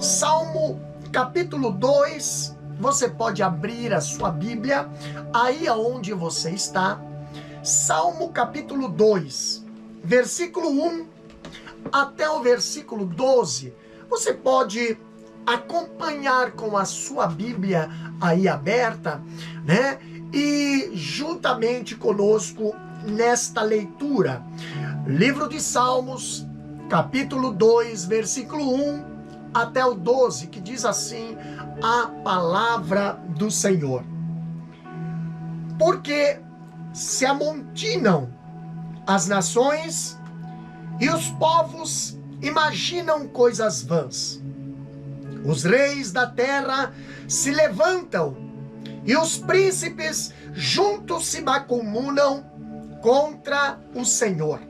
Salmo capítulo 2, você pode abrir a sua Bíblia aí aonde você está. Salmo capítulo 2, versículo 1 até o versículo 12. Você pode acompanhar com a sua Bíblia aí aberta, né? E juntamente conosco nesta leitura. Livro de Salmos, capítulo 2, versículo 1 até o 12, que diz assim a palavra do Senhor. Porque se amontinam as nações e os povos imaginam coisas vãs. Os reis da terra se levantam e os príncipes juntos se macumunam contra o Senhor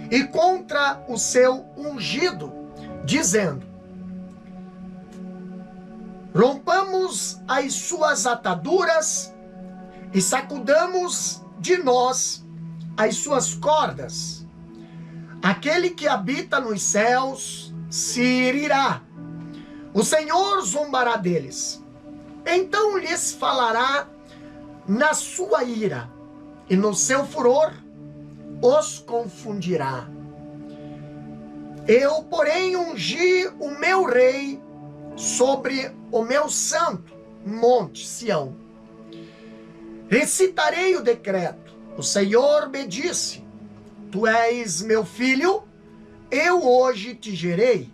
e contra o seu ungido, dizendo: rompamos as suas ataduras e sacudamos de nós as suas cordas. Aquele que habita nos céus se irá. O Senhor zombará deles. Então lhes falará na sua ira, e no seu furor os confundirá. Eu, porém, ungi o meu rei sobre o meu santo monte Sião. Recitarei o decreto. O Senhor me disse: tu és meu filho, eu hoje te gerei.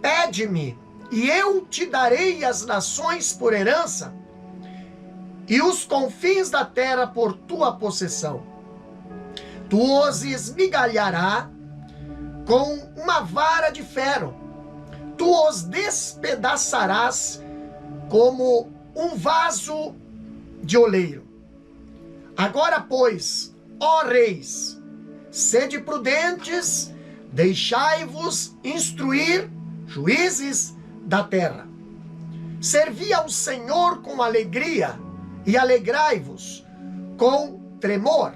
Pede-me, e eu te darei as nações por herança, e os confins da terra por tua possessão. Tu os esmigalharás com uma vara de ferro, tu os despedaçarás como um vaso de oleiro. Agora, pois, ó reis, sede prudentes, deixai-vos instruir, juízes da terra. Servi ao Senhor com alegria e alegrai-vos com tremor.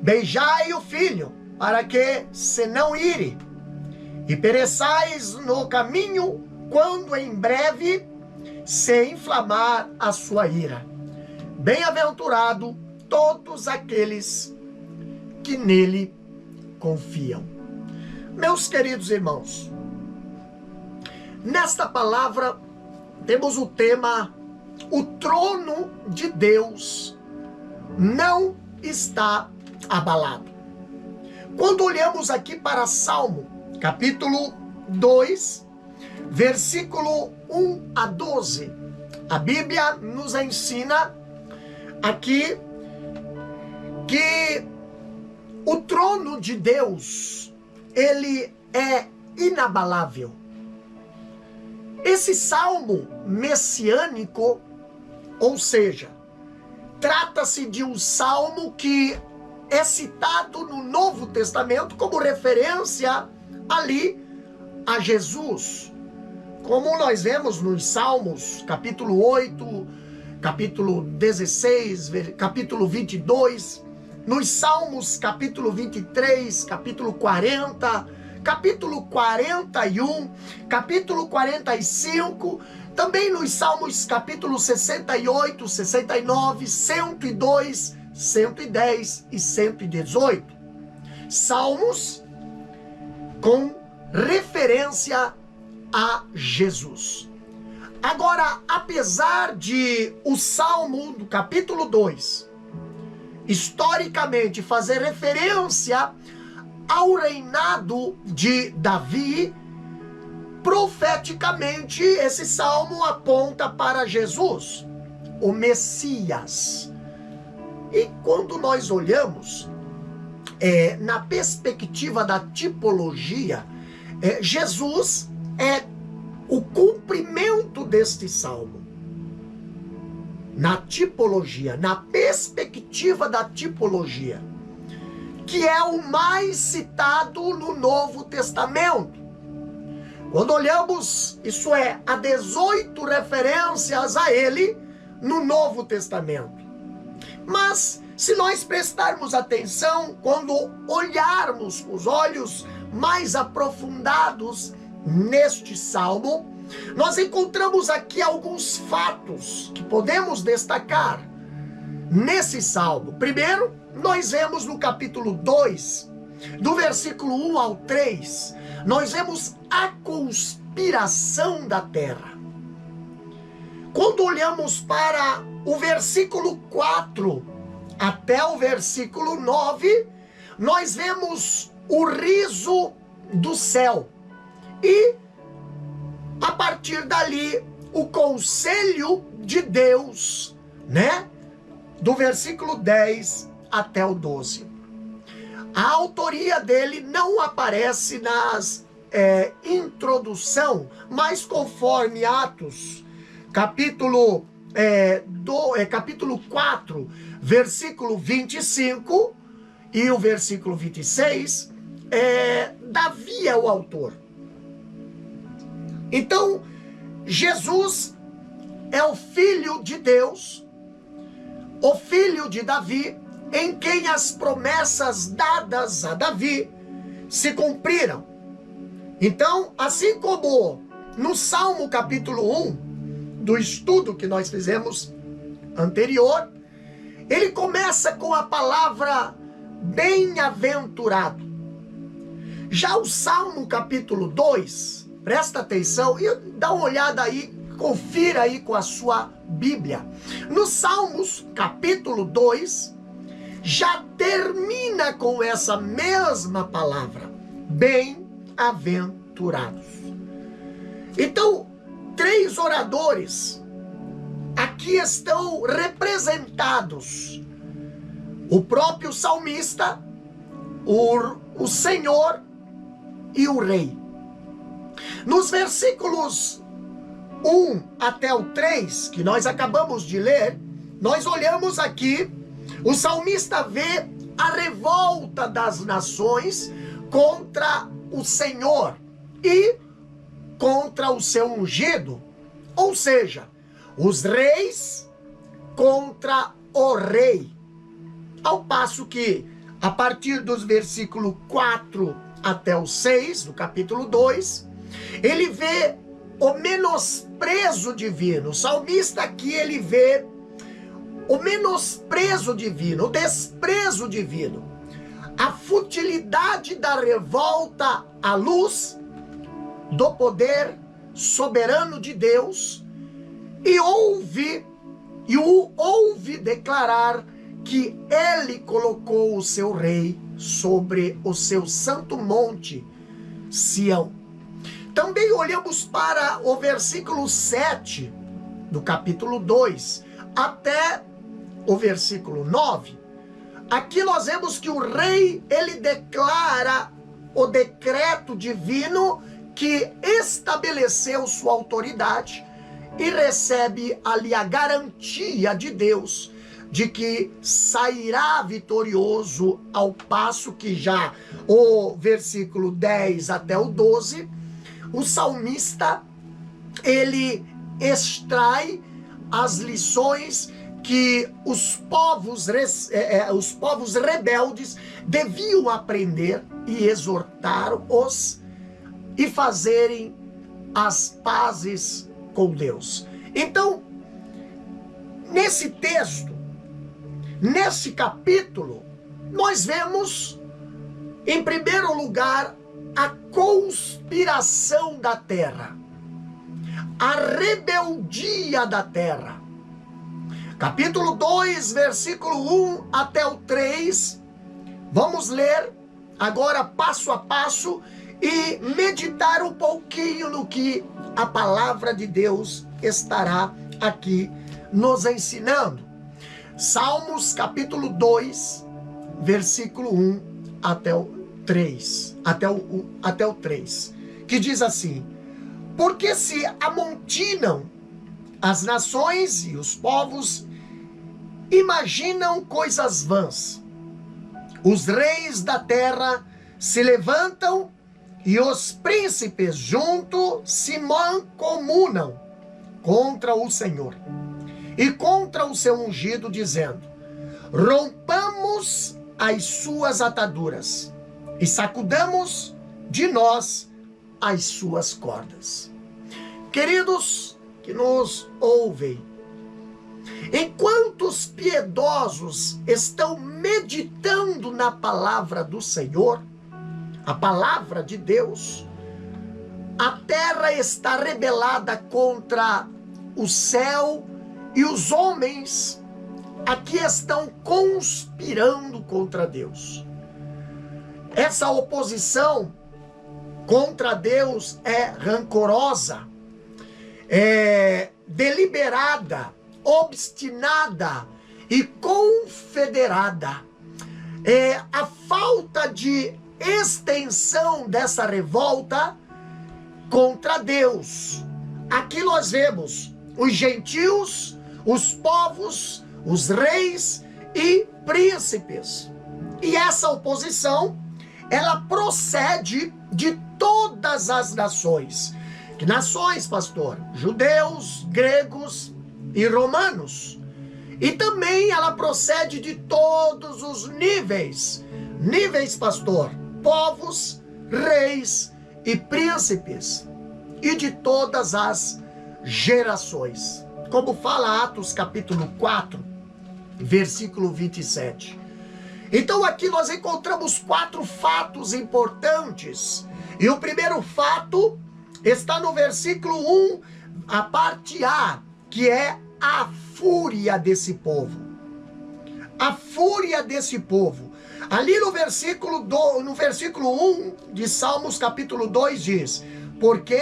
Beijai o filho, para que se não ire, e pereçais no caminho, quando em breve se inflamar a sua ira. Bem-aventurado todos aqueles que nele confiam. Meus queridos irmãos, nesta palavra temos o tema: o trono de Deus não está abalado. Quando olhamos aqui para Salmo, capítulo 2, versículo 1 a 12, a Bíblia nos ensina aqui que o trono de Deus, ele é inabalável. Esse salmo messiânico, ou seja, trata-se de um salmo que é citado no Novo Testamento como referência ali a Jesus. Como nós vemos nos Salmos, capítulo 8, capítulo 16, capítulo 22, nos Salmos, capítulo 23, capítulo 40, capítulo 41, capítulo 45, também nos Salmos, capítulo 68, 69, 102, 110 e 118. Salmos com referência a Jesus. Agora, apesar de o Salmo do capítulo 2 historicamente fazer referência ao reinado de Davi, profeticamente esse salmo aponta para Jesus, o Messias. E quando nós olhamos na perspectiva da tipologia, Jesus é o cumprimento deste salmo. Na tipologia, na perspectiva da tipologia, que é o mais citado no Novo Testamento. Quando olhamos, isso é, há 18 referências a ele no Novo Testamento. Mas, se nós prestarmos atenção, quando olharmos com os olhos mais aprofundados neste salmo, nós encontramos aqui alguns fatos que podemos destacar nesse salmo. Primeiro, nós vemos no capítulo 2, do versículo 1 ao 3, nós vemos a conspiração da terra. Quando olhamos para o versículo 4 até o versículo 9, nós vemos o riso do céu. E, a partir dali, o conselho de Deus, né? Do versículo 10 até o 12. A autoria dele não aparece nas introdução, mas conforme Atos, capítulo 4, versículo 25 e o versículo 26, Davi é o autor. Então, Jesus é o Filho de Deus, o filho de Davi, em quem as promessas dadas a Davi se cumpriram. Então, assim como no Salmo capítulo 1, do estudo que nós fizemos anterior, ele começa com a palavra bem-aventurado. Já o Salmo capítulo 2, presta atenção e dá uma olhada aí, confira aí com a sua Bíblia. No Salmos capítulo 2, já termina com essa mesma palavra, bem-aventurados. Então, 3 oradores aqui estão representados: o próprio salmista, o Senhor e o Rei. Nos versículos 1 até o 3, que nós acabamos de ler, nós olhamos aqui, o salmista vê a revolta das nações contra o Senhor e contra o seu ungido, ou seja, os reis contra o rei. Ao passo que, a partir dos versículos 4 até o 6, do capítulo 2, ele vê o menosprezo divino. O salmista aqui, ele vê o menosprezo divino, o desprezo divino, a futilidade da revolta à luz do poder soberano de Deus, e o ouve declarar que ele colocou o seu rei sobre o seu santo monte, Sião. Também olhamos para o versículo 7 do capítulo 2 até o versículo 9. Aqui nós vemos que o rei, ele declara o decreto divino que estabeleceu sua autoridade e recebe ali a garantia de Deus de que sairá vitorioso, ao passo que já o versículo 10 até o 12, o salmista, ele extrai as lições que os povos rebeldes deviam aprender e exortar-os e fazerem as pazes com Deus. Então, nesse texto, nesse capítulo, nós vemos, em primeiro lugar, a conspiração da terra, a rebeldia da terra. Capítulo 2, versículo 1 até o 3, vamos ler agora passo a passo e meditar um pouquinho no que a palavra de Deus estará aqui nos ensinando. Salmos capítulo 2, versículo 1 até o 3, até o 3, que diz assim: porque se amontinam as nações e os povos, imaginam coisas vãs. Os reis da terra se levantam e os príncipes junto se mancomunam contra o Senhor e contra o seu ungido, dizendo: rompamos as suas ataduras e sacudamos de nós as suas cordas. Queridos que nos ouvem, enquanto os piedosos estão meditando na palavra do Senhor, a palavra de Deus, a terra está rebelada contra o céu e os homens aqui estão conspirando contra Deus. Essa oposição contra Deus é rancorosa, é deliberada, obstinada e confederada. A falta de extensão dessa revolta contra Deus. Aqui nós vemos os gentios, os povos, os reis e príncipes. E essa oposição, ela procede de todas as nações. Que nações, pastor? Judeus, gregos e romanos. E também ela procede de todos os níveis. Níveis, pastor? Povos, reis e príncipes. E de todas as gerações. Como fala Atos capítulo 4, versículo 27. Então aqui nós encontramos 4 fatos importantes. E o primeiro fato está no versículo 1, a parte A, que é a fúria desse povo. A fúria desse povo. Ali no versículo 1 de Salmos capítulo 2 diz: porque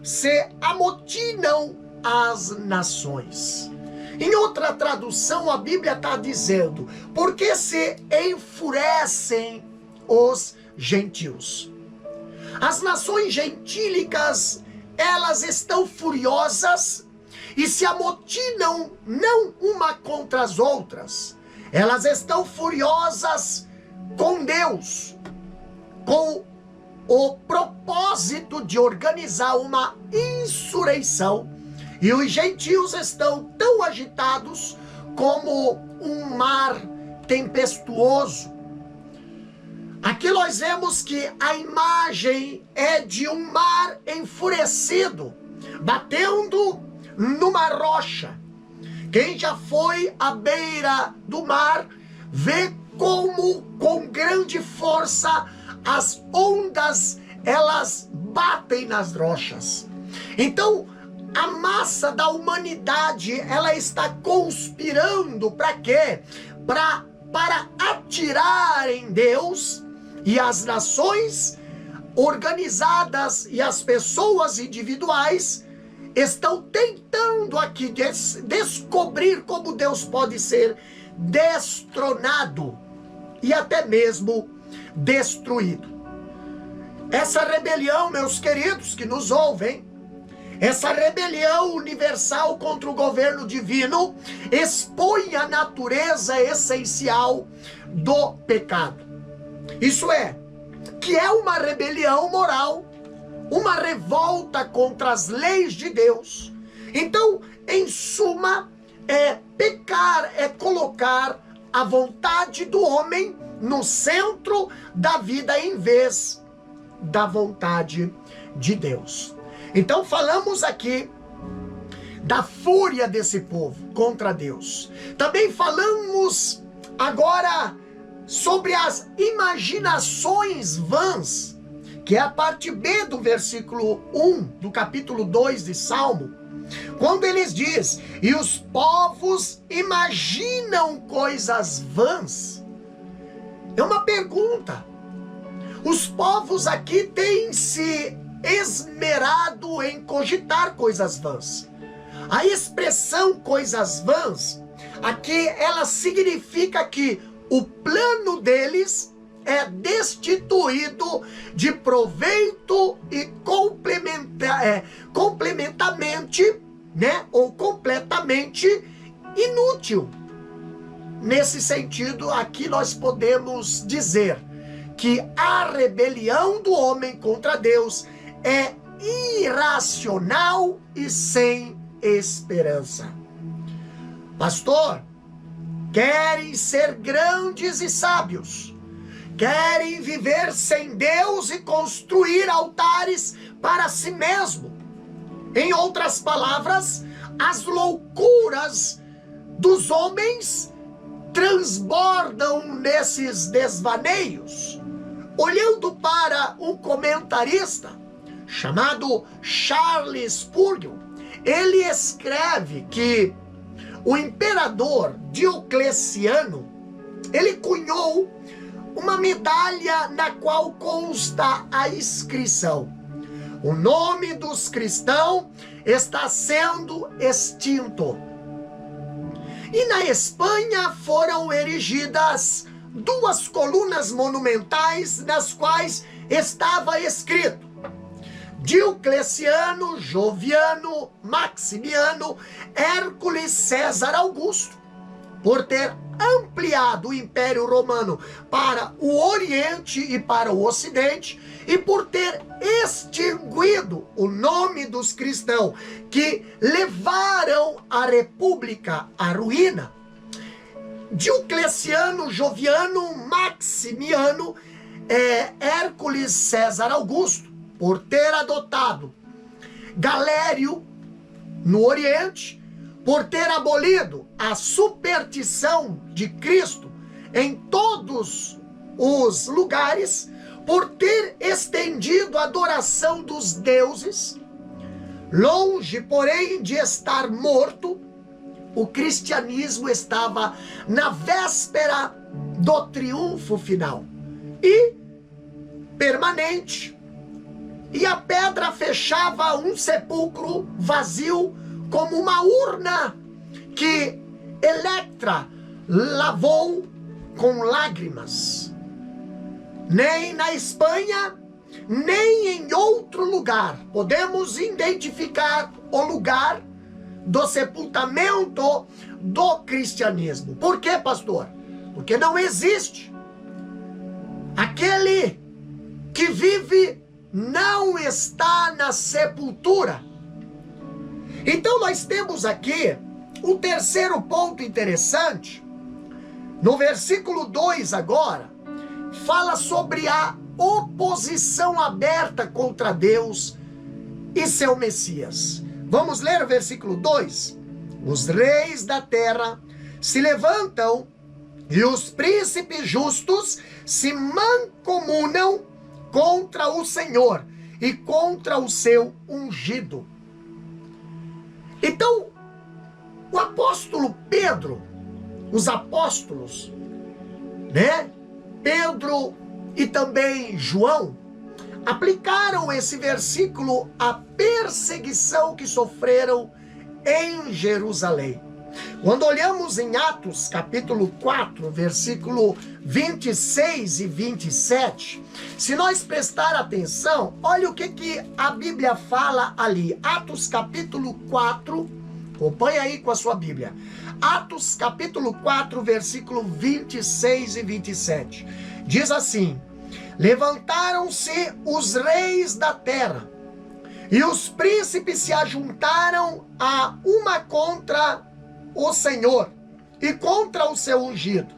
se amotinam as nações. Em outra tradução, a Bíblia está dizendo: porque se enfurecem os gentios. As nações gentílicas, elas estão furiosas e se amotinam não uma contra as outras. Elas estão furiosas com Deus, com o propósito de organizar uma insurreição. E os gentios estão tão agitados como um mar tempestuoso. Aqui nós vemos que a imagem é de um mar enfurecido, batendo numa rocha. Quem já foi à beira do mar vê como com grande força as ondas elas batem nas rochas. Então a massa da humanidade, ela está conspirando para quê? Para atirar em Deus, e as nações organizadas e as pessoas individuais estão tentando aqui descobrir como Deus pode ser destronado e até mesmo destruído. Essa rebelião, meus queridos que nos ouvem, essa rebelião universal contra o governo divino expõe a natureza essencial do pecado. Isso é, que é uma rebelião moral, uma revolta contra as leis de Deus. Então, em suma, pecar é colocar a vontade do homem no centro da vida em vez da vontade de Deus. Então falamos aqui da fúria desse povo contra Deus. Também falamos agora sobre as imaginações vãs, que é a parte B do versículo 1 do capítulo 2 de Salmo, quando eles diz: e os povos imaginam coisas vãs. É uma pergunta. Os povos aqui têm se esmerado em cogitar coisas vãs. A expressão coisas vãs, aqui ela significa que o plano deles é destituído de proveito e complementamente, ou completamente inútil. Nesse sentido, aqui nós podemos dizer que a rebelião do homem contra Deus é irracional e sem esperança. Pastor, querem ser grandes e sábios, querem viver sem Deus e construir altares para si mesmo. Em outras palavras, as loucuras dos homens transbordam nesses desvaneios. Olhando para um comentarista chamado Charles Spurgeon, ele escreve que o imperador Diocleciano, ele cunhou uma medalha na qual consta a inscrição: o nome dos cristãos está sendo extinto. E na Espanha foram erigidas 2 colunas monumentais nas quais estava escrito: Diocleciano, Joviano, Maximiano, Hércules, César Augusto, por ter ampliado o Império Romano para o Oriente e para o Ocidente, e por ter extinguido o nome dos cristãos que levaram a República à ruína. Diocleciano, Joviano, Maximiano, Hércules, César Augusto, por ter adotado Galério no Oriente, por ter abolido a superstição de Cristo em todos os lugares, por ter estendido a adoração dos deuses, longe, porém, de estar morto, o cristianismo estava na véspera do triunfo final e permanente, e a pedra fechava um sepulcro vazio como uma urna que Electra lavou com lágrimas. Nem na Espanha, nem em outro lugar podemos identificar o lugar do sepultamento do cristianismo. Por quê, pastor? Porque não existe. Aquele que vive não está na sepultura. Então nós temos aqui um terceiro ponto interessante. No versículo 2 agora, fala sobre a oposição aberta contra Deus e seu Messias. Vamos ler o versículo 2. Os reis da terra se levantam e os príncipes justos se mancomunam contra o Senhor e contra o seu ungido. Então, o apóstolo Pedro, os apóstolos, né? Pedro e também João, aplicaram esse versículo à perseguição que sofreram em Jerusalém. Quando olhamos em Atos capítulo 4, versículo 26 e 27, se nós prestar atenção, olha o que a Bíblia fala ali. Atos capítulo 4, acompanha aí com a sua Bíblia. Atos capítulo 4, versículo 26 e 27. Diz assim: levantaram-se os reis da terra, e os príncipes se ajuntaram a uma contra o Senhor e contra o seu ungido,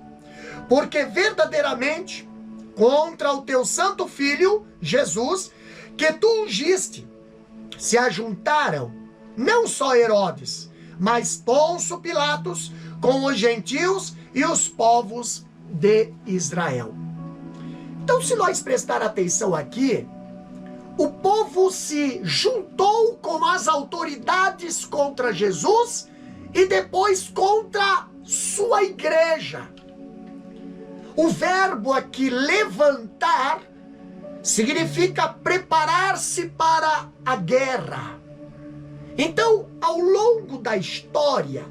porque verdadeiramente contra o teu santo filho, Jesus, que tu ungiste, se ajuntaram não só Herodes, mas Pôncio Pilatos com os gentios e os povos de Israel. Então, se nós prestar atenção aqui, o povo se juntou com as autoridades contra Jesus e depois contra sua igreja. O verbo aqui levantar significa preparar-se para a guerra. Então, ao longo da história,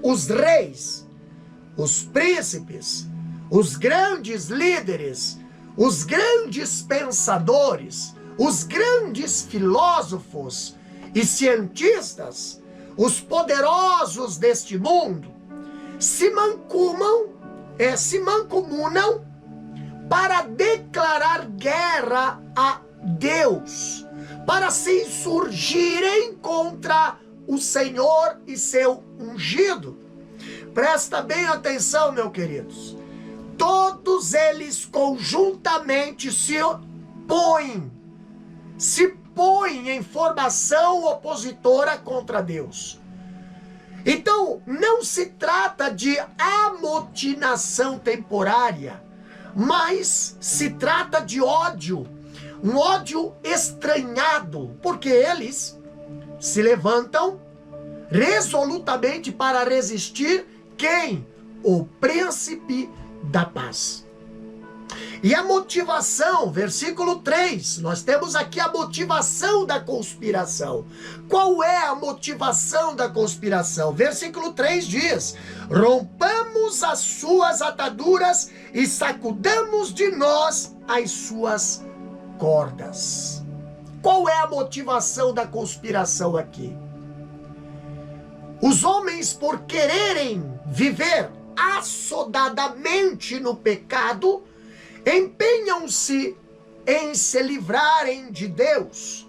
os reis, os príncipes, os grandes líderes, os grandes pensadores, os grandes filósofos e cientistas, os poderosos deste mundo, se mancomunam para declarar guerra a Deus, para se insurgirem contra o Senhor e seu ungido. Presta bem atenção, meus queridos. Todos todos eles conjuntamente se põem em formação opositora contra Deus. Então, não se trata de amotinação temporária, mas se trata de ódio, um ódio estranhado, porque eles se levantam resolutamente para resistir quem? O príncipe da paz. E a motivação, versículo 3, nós temos aqui a motivação da conspiração. Qual é a motivação da conspiração? Versículo 3 diz: rompamos as suas ataduras e sacudamos de nós as suas cordas. Qual é a motivação da conspiração aqui? Os homens, por quererem viver assodadamente no pecado, empenham-se em se livrarem de Deus.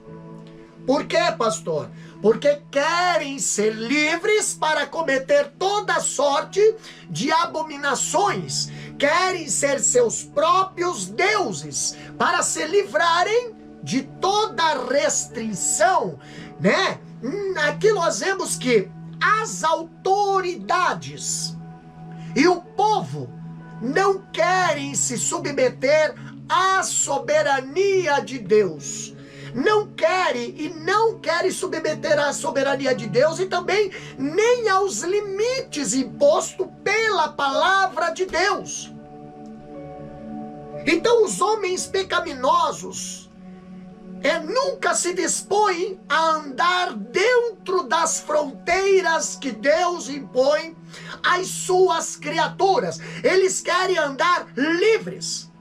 Por quê, pastor? Porque querem ser livres para cometer toda sorte de abominações. Querem ser seus próprios deuses para se livrarem de toda restrição, né? Aqui nós vemos que as autoridades e o povo não querem se submeter à soberania de Deus. Não querem submeter à soberania de Deus e também nem aos limites impostos pela palavra de Deus. Então os homens pecaminosos nunca se dispõem a andar dentro das fronteiras que Deus impõe às suas criaturas. Eles querem andar livres.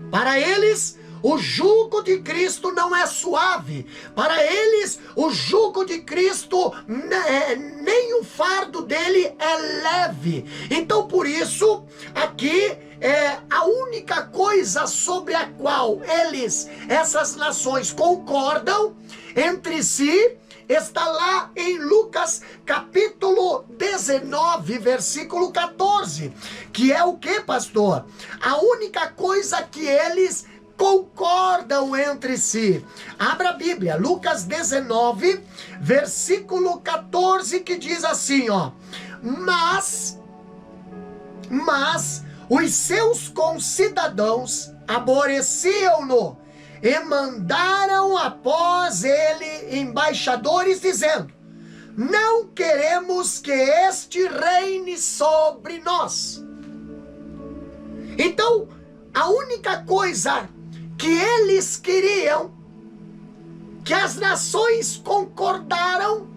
Para eles, o jugo de Cristo não é suave. Para eles, o jugo de Cristo, nem o fardo dele é leve. Então, por isso, aqui a única coisa sobre a qual essas nações concordam entre si, está lá em Lucas capítulo 19, versículo 14, que é o que, pastor? A única coisa que eles concordam entre si. Abra a Bíblia, Lucas 19, versículo 14, que diz assim, ó: Mas os seus concidadãos aborreciam-no e mandaram após ele embaixadores, dizendo: não queremos que este reine sobre nós. Então, a única coisa que eles queriam, que as nações concordaram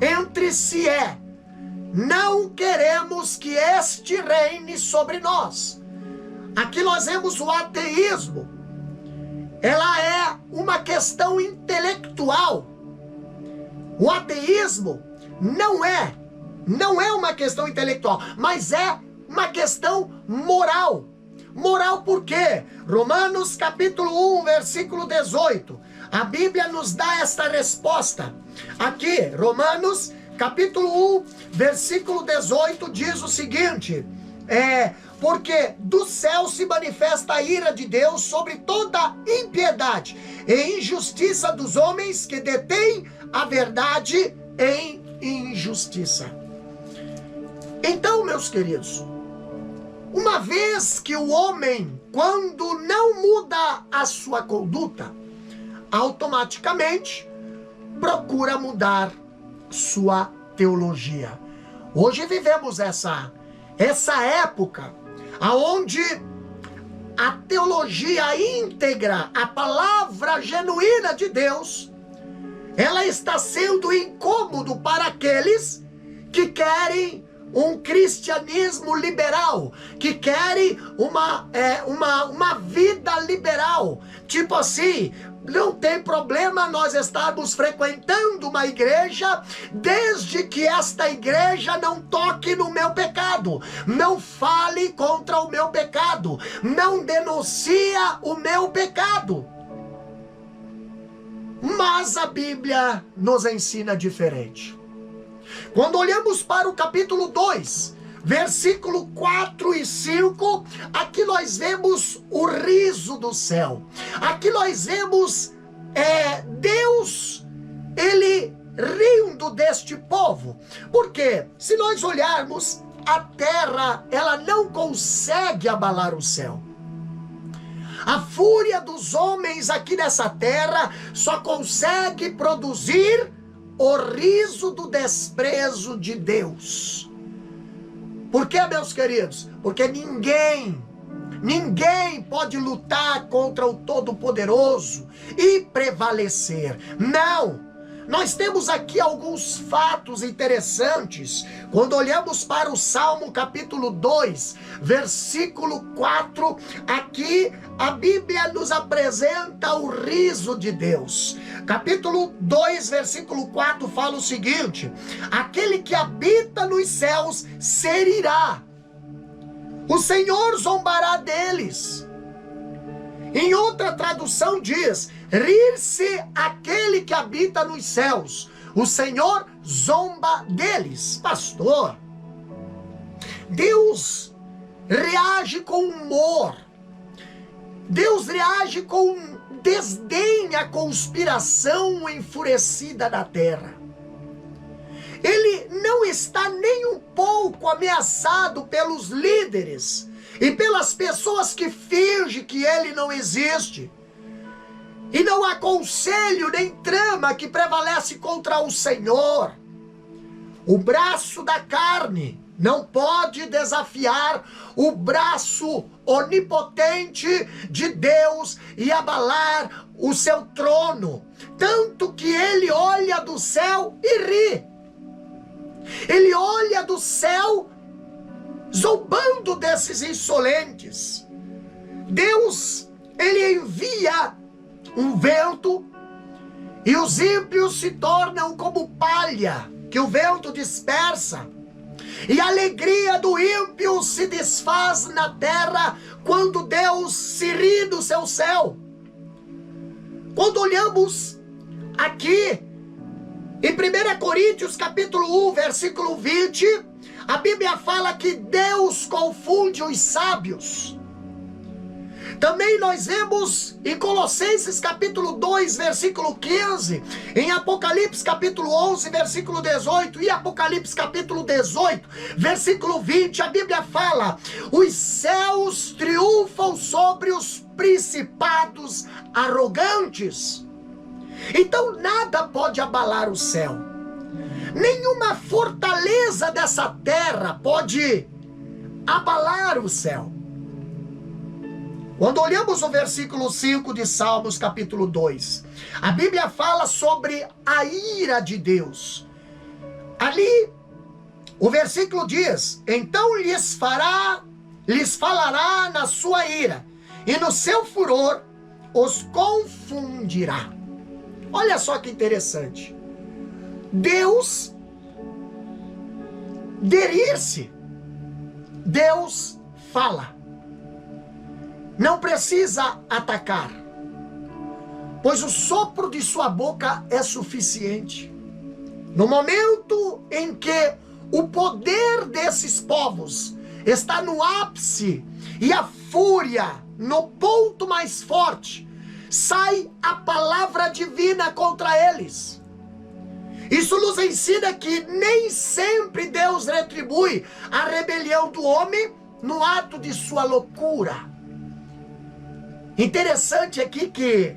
entre si, não queremos que este reine sobre nós. Aqui nós vemos o ateísmo. Ela é uma questão intelectual. O ateísmo não é uma questão intelectual, mas é uma questão moral. Moral por quê? Romanos capítulo 1, versículo 18. A Bíblia nos dá esta resposta. Aqui, Romanos capítulo 1, versículo 18 diz o seguinte: porque do céu se manifesta a ira de Deus sobre toda impiedade e injustiça dos homens que detêm a verdade em injustiça. Então, meus queridos, uma vez que o homem, quando não muda a sua conduta, automaticamente procura mudar sua teologia. Hoje vivemos essa época aonde a teologia íntegra, a palavra genuína de Deus, ela está sendo incômodo para aqueles que querem um cristianismo liberal, que querem uma vida liberal. Tipo assim, não tem problema nós estarmos frequentando uma igreja, desde que esta igreja não toque no meu pecado, não fale contra o meu pecado, não denuncia o meu pecado. Mas a Bíblia nos ensina diferente. Quando olhamos para o capítulo 2, versículo 4 e 5, aqui nós vemos o riso do céu. Aqui nós vemos Deus, ele rindo deste povo. Porque se nós olharmos, a terra, ela não consegue abalar o céu. A fúria dos homens aqui nessa terra só consegue produzir o riso do desprezo de Deus. Por quê, meus queridos? Porque ninguém pode lutar contra o Todo-Poderoso e prevalecer. Não! Nós temos aqui alguns fatos interessantes. Quando olhamos para o Salmo capítulo 2, versículo 4, aqui a Bíblia nos apresenta o riso de Deus. Capítulo 2, versículo 4 fala o seguinte: aquele que habita nos céus se rirá, o Senhor zombará deles. Em outra tradução diz: rir-se aquele que habita nos céus, o Senhor zomba deles. Pastor, Deus reage com humor, Deus reage com desdém à conspiração enfurecida da terra. Ele não está nem um pouco ameaçado pelos líderes e pelas pessoas que fingem que ele não existe. E não há conselho nem trama que prevalece contra o Senhor. O braço da carne não pode desafiar o braço onipotente de Deus e abalar o seu trono. Tanto que ele olha do céu e ri. Ele olha do céu zombando desses insolentes. Deus, ele envia um vento e os ímpios se tornam como palha que o vento dispersa. E a alegria do ímpio se desfaz na terra quando Deus se ri do seu céu. Quando olhamos aqui em 1 Coríntios capítulo 1, versículo 20, a Bíblia fala que Deus confunde os sábios. Também nós vemos em Colossenses capítulo 2, versículo 15, em Apocalipse capítulo 11, versículo 18, e Apocalipse capítulo 18, versículo 20, a Bíblia fala: os céus triunfam sobre os principados arrogantes. Então nada pode abalar o céu. Nenhuma fortaleza dessa terra pode abalar o céu. Quando olhamos o versículo 5 de Salmos capítulo 2, a Bíblia fala sobre a ira de Deus. Ali, o versículo diz: então lhes falará na sua ira, e no seu furor os confundirá. Olha só que interessante. Deus derir-se. Deus fala. Não precisa atacar, pois o sopro de sua boca é suficiente. No momento em que o poder desses povos está no ápice e a fúria no ponto mais forte, sai a palavra divina contra eles. Isso nos ensina que nem sempre Deus retribui a rebelião do homem no ato de sua loucura. Interessante aqui que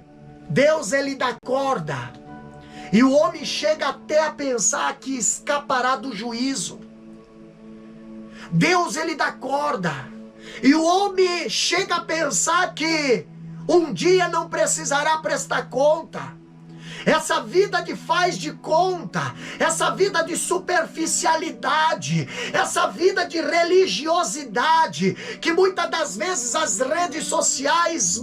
Deus, ele dá corda, e o homem chega até a pensar que escapará do juízo. Deus, ele dá corda, e o homem chega a pensar que um dia não precisará prestar conta. Essa vida de faz de conta, essa vida de superficialidade, essa vida de religiosidade, que muitas das vezes as redes sociais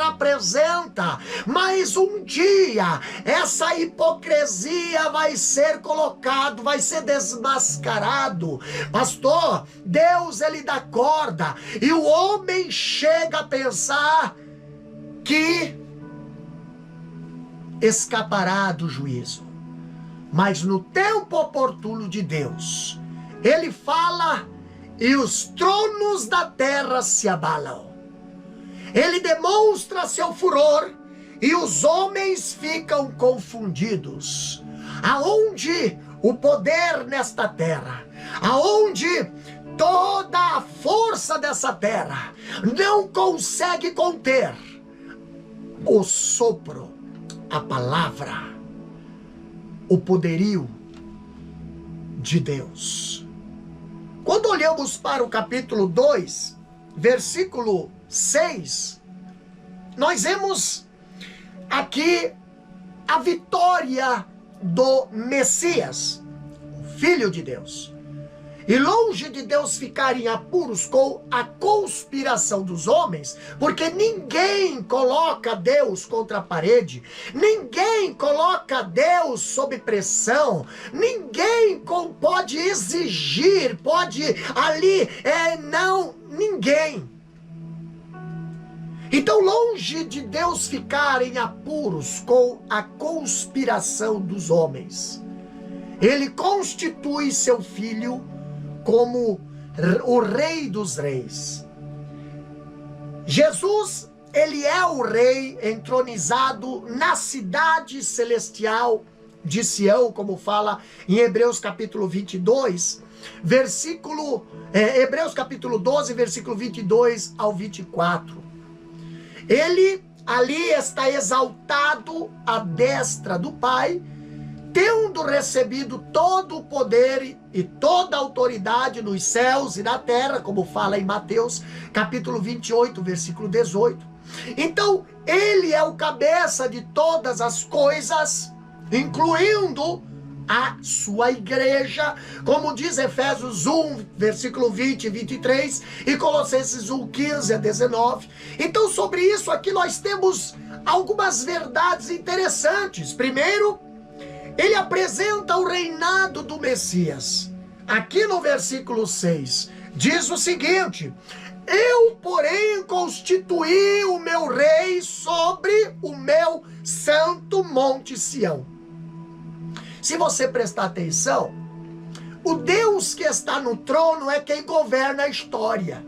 apresenta, mas um dia essa hipocrisia vai ser colocado, vai ser desmascarado. Pastor, Deus, ele dá corda, e o homem chega a pensar que escapará do juízo. Mas no tempo oportuno de Deus, ele fala e os tronos da terra se abalam. Ele demonstra seu furor e os homens ficam confundidos. Aonde o poder nesta terra, aonde toda a força dessa terra não consegue conter o sopro, a palavra, o poderio de Deus. Quando olhamos para o capítulo 2, versículo 6, nós vemos aqui a vitória do Messias, o Filho de Deus. E longe de Deus ficar em apuros com a conspiração dos homens, porque ninguém coloca Deus contra a parede, ninguém coloca Deus sob pressão, ninguém pode exigir, pode ali, ninguém. Então, longe de Deus ficar em apuros com a conspiração dos homens, ele constitui seu Filho como o Rei dos Reis. Jesus, ele é o Rei entronizado na cidade celestial de Sião, como fala em Hebreus capítulo 22, Hebreus capítulo 12, versículo 22 ao 24. Ele ali está exaltado à destra do Pai, tendo recebido todo o poder e toda a autoridade nos céus e na terra, como fala em Mateus capítulo 28, versículo 18. Então, ele é o cabeça de todas as coisas, incluindo a sua igreja, como diz Efésios 1, versículo 20 e 23, e Colossenses 1, 15 a 19. Então, sobre isso aqui nós temos algumas verdades interessantes. Primeiro, ele apresenta o reinado do Messias. Aqui no versículo 6, diz o seguinte: eu, porém, constituí o meu rei sobre o meu santo monte Sião. Se você prestar atenção, o Deus que está no trono é quem governa a história.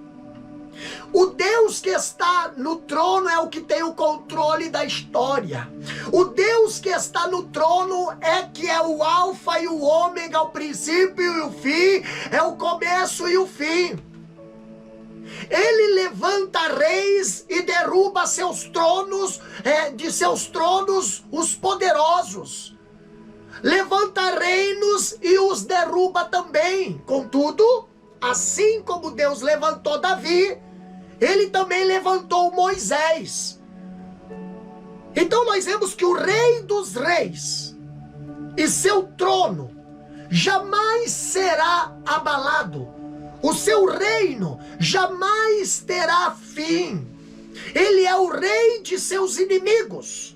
O Deus que está no trono é o que tem o controle da história. O Deus que está no trono é que é o alfa e o ômega, o princípio e o fim, é o começo e o fim. Ele levanta reis e derruba seus tronos, de seus tronos os poderosos. Levanta reinos e os derruba também. Contudo, assim como Deus levantou Davi, ele também levantou Moisés. Então nós vemos que o Rei dos Reis e seu trono jamais será abalado. O seu reino jamais terá fim. Ele é o rei de seus inimigos,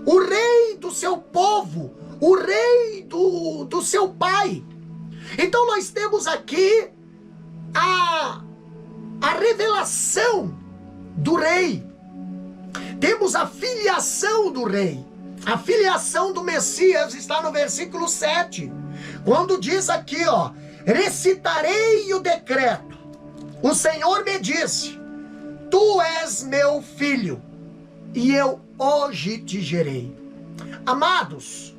o rei do seu povo, o rei do seu pai. Então nós temos aqui a revelação do rei. Temos a filiação do rei. A filiação do Messias está no versículo 7. Quando diz aqui, recitarei o decreto. O Senhor me disse: tu és meu filho, e eu hoje te gerei. Amados,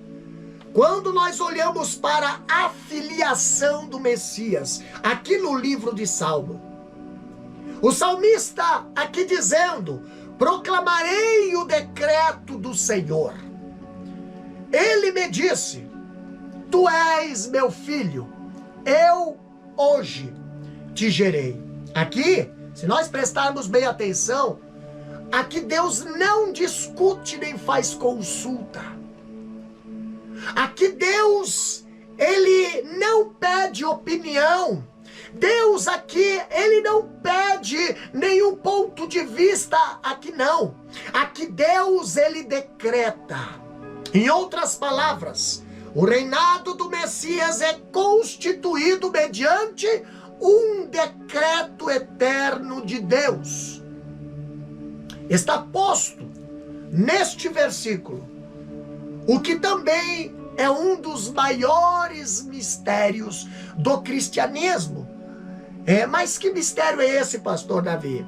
quando nós olhamos para a filiação do Messias, aqui no livro de Salmo, o salmista aqui dizendo: proclamarei o decreto do Senhor. Ele me disse: tu és meu filho, eu hoje te gerei. Aqui, se nós prestarmos bem atenção, aqui Deus não discute nem faz consulta. Aqui Deus, ele não pede opinião. Deus aqui, ele não pede nenhum ponto de vista, aqui não. Aqui Deus, ele decreta. Em outras palavras, o reinado do Messias é constituído mediante um decreto eterno de Deus. Está posto neste versículo o que também é um dos maiores mistérios do cristianismo. Mas que mistério é esse, pastor Davi?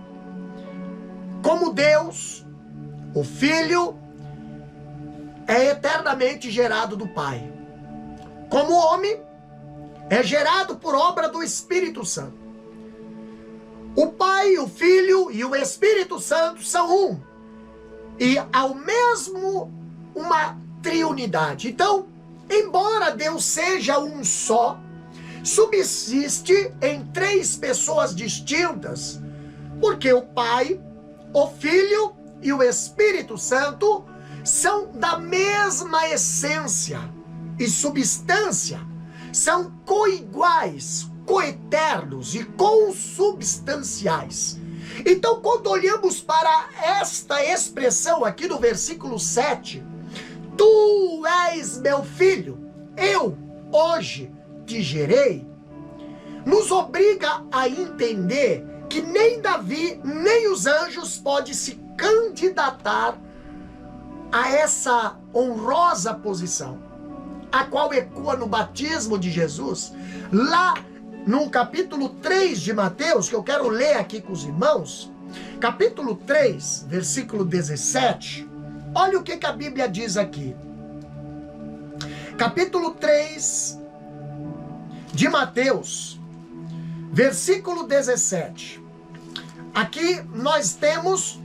Como Deus, o Filho, é eternamente gerado do Pai. Como homem, é gerado por obra do Espírito Santo. O Pai, o Filho e o Espírito Santo são um. E ao mesmo uma triunidade. Então, embora Deus seja um só, subsiste em três pessoas distintas, porque o Pai, o Filho e o Espírito Santo são da mesma essência e substância, são coiguais, coeternos e consubstanciais. Então, quando olhamos para esta expressão aqui no versículo 7, tu és meu filho, eu hoje te gerei, nos obriga a entender que nem Davi, nem os anjos podem se candidatar a essa honrosa posição, a qual ecoa no batismo de Jesus, lá no capítulo 3 de Mateus, que eu quero ler aqui com os irmãos, capítulo 3, versículo 17, olha o que a Bíblia diz aqui. Capítulo 3 de Mateus, versículo 17. Aqui nós temos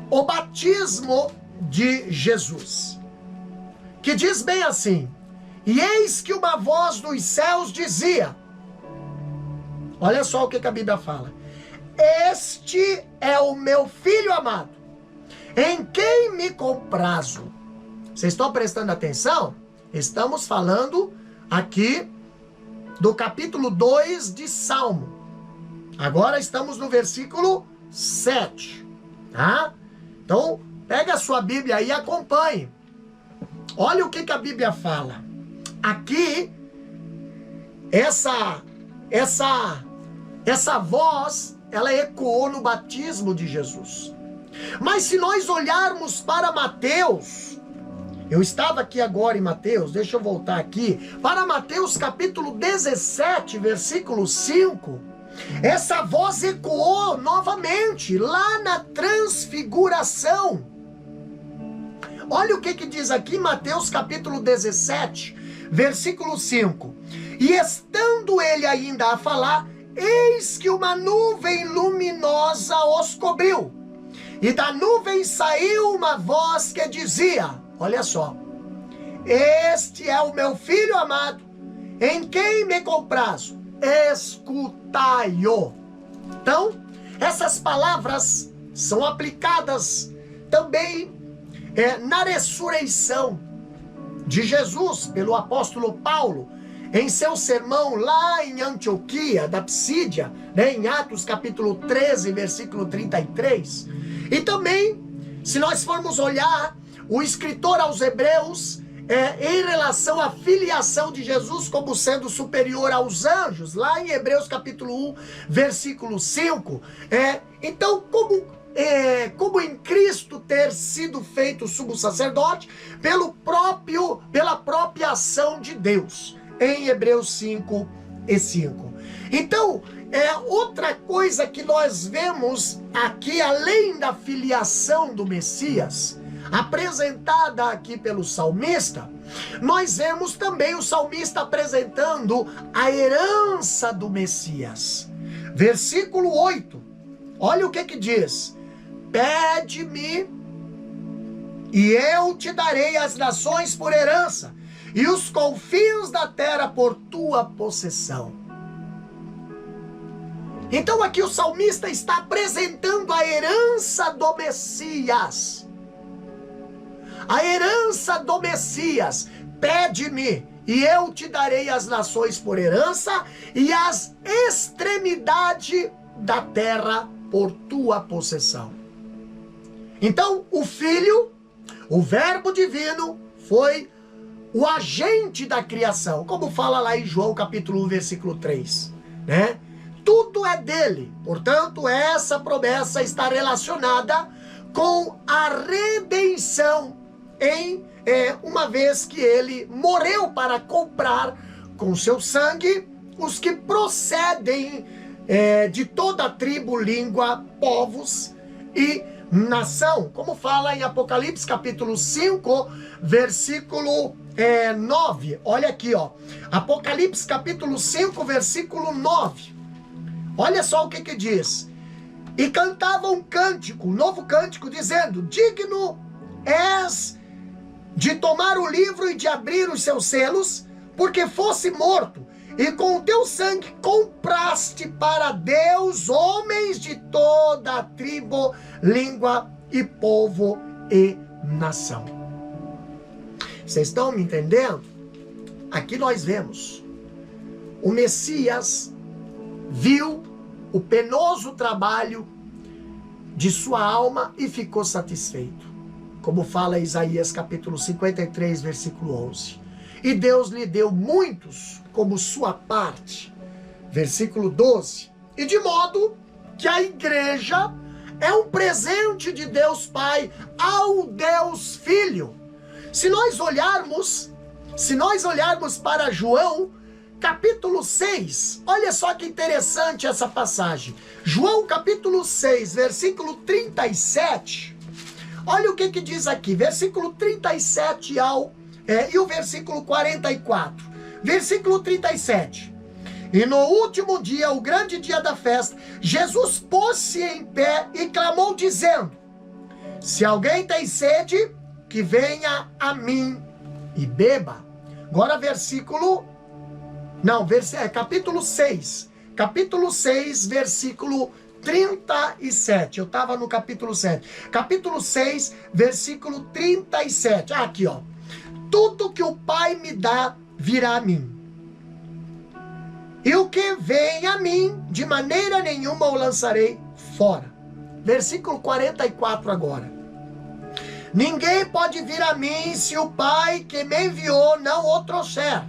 o batismo de Jesus, que diz bem assim: e eis que uma voz dos céus dizia, olha só o que a Bíblia fala, este é o meu filho amado, em quem me comprazo. Vocês estão prestando atenção? Estamos falando aqui do capítulo 2 de Salmo. Agora estamos no versículo 7, tá? Então, pega a sua Bíblia aí e acompanhe. Olha o que a Bíblia fala. Aqui, essa voz, ela ecoou no batismo de Jesus. Mas se nós olharmos para Mateus, eu estava aqui agora em Mateus, deixa eu voltar aqui, para Mateus capítulo 17, versículo 5, essa voz ecoou novamente, lá na transfiguração. Olha o que diz aqui Mateus capítulo 17, versículo 5. E estando ele ainda a falar, eis que uma nuvem luminosa os cobriu. E da nuvem saiu uma voz que dizia, olha só, este é o meu filho amado, em quem me comprazo, escutai-o. Então, essas palavras são aplicadas também na ressurreição de Jesus pelo apóstolo Paulo, em seu sermão lá em Antioquia da Psídia, em Atos capítulo 13, versículo 33. E também, se nós formos olhar o escritor aos Hebreus, em relação à filiação de Jesus como sendo superior aos anjos, lá em Hebreus capítulo 1, versículo 5, então como em Cristo ter sido feito sumo sacerdote pela própria ação de Deus, em Hebreus 5 e 5. Então, outra coisa que nós vemos aqui, além da filiação do Messias, apresentada aqui pelo salmista, nós vemos também o salmista apresentando a herança do Messias. Versículo 8, olha o que diz: pede-me e eu te darei as nações por herança e os confins da terra por tua possessão. Então aqui o salmista está apresentando a herança do Messias. A herança do Messias. Pede-me e eu te darei as nações por herança e as extremidades da terra por tua possessão. Então o Filho, o Verbo divino, foi o agente da criação, como fala lá em João capítulo 1, versículo 3, né? Tudo é dele, portanto essa promessa está relacionada com a redenção, uma vez que ele morreu para comprar com seu sangue os que procedem de toda tribo, língua, povos e nação, como fala em Apocalipse capítulo 5, versículo 9. Olha aqui, ó. Apocalipse capítulo 5, versículo 9. Olha só o que diz. E cantava um cântico, um novo cântico, dizendo: digno és de tomar o livro e de abrir os seus selos, porque fosse morto, e com o teu sangue compraste para Deus homens de toda a tribo, língua e povo e nação. Vocês estão me entendendo? Aqui nós vemos o Messias viu o penoso trabalho de sua alma e ficou satisfeito, como fala Isaías capítulo 53, versículo 11. E Deus lhe deu muitos como sua parte, versículo 12. E de modo que a igreja é um presente de Deus Pai ao Deus Filho. Se nós olharmos para João capítulo 6, olha só que interessante essa passagem. João capítulo 6, versículo 37. Olha o que diz aqui, versículo 37 e o versículo 44. Versículo 37. E no último dia, o grande dia da festa, Jesus pôs-se em pé e clamou dizendo: se alguém tem sede, que venha a mim e beba. Agora capítulo 6. Capítulo 6, versículo 37. Eu estava no capítulo 7. Capítulo 6, versículo 37. Aqui, ó. Tudo que o Pai me dá virá a mim. E o que vem a mim, de maneira nenhuma o lançarei fora. Versículo 44 agora. Ninguém pode vir a mim se o Pai que me enviou não o trouxer.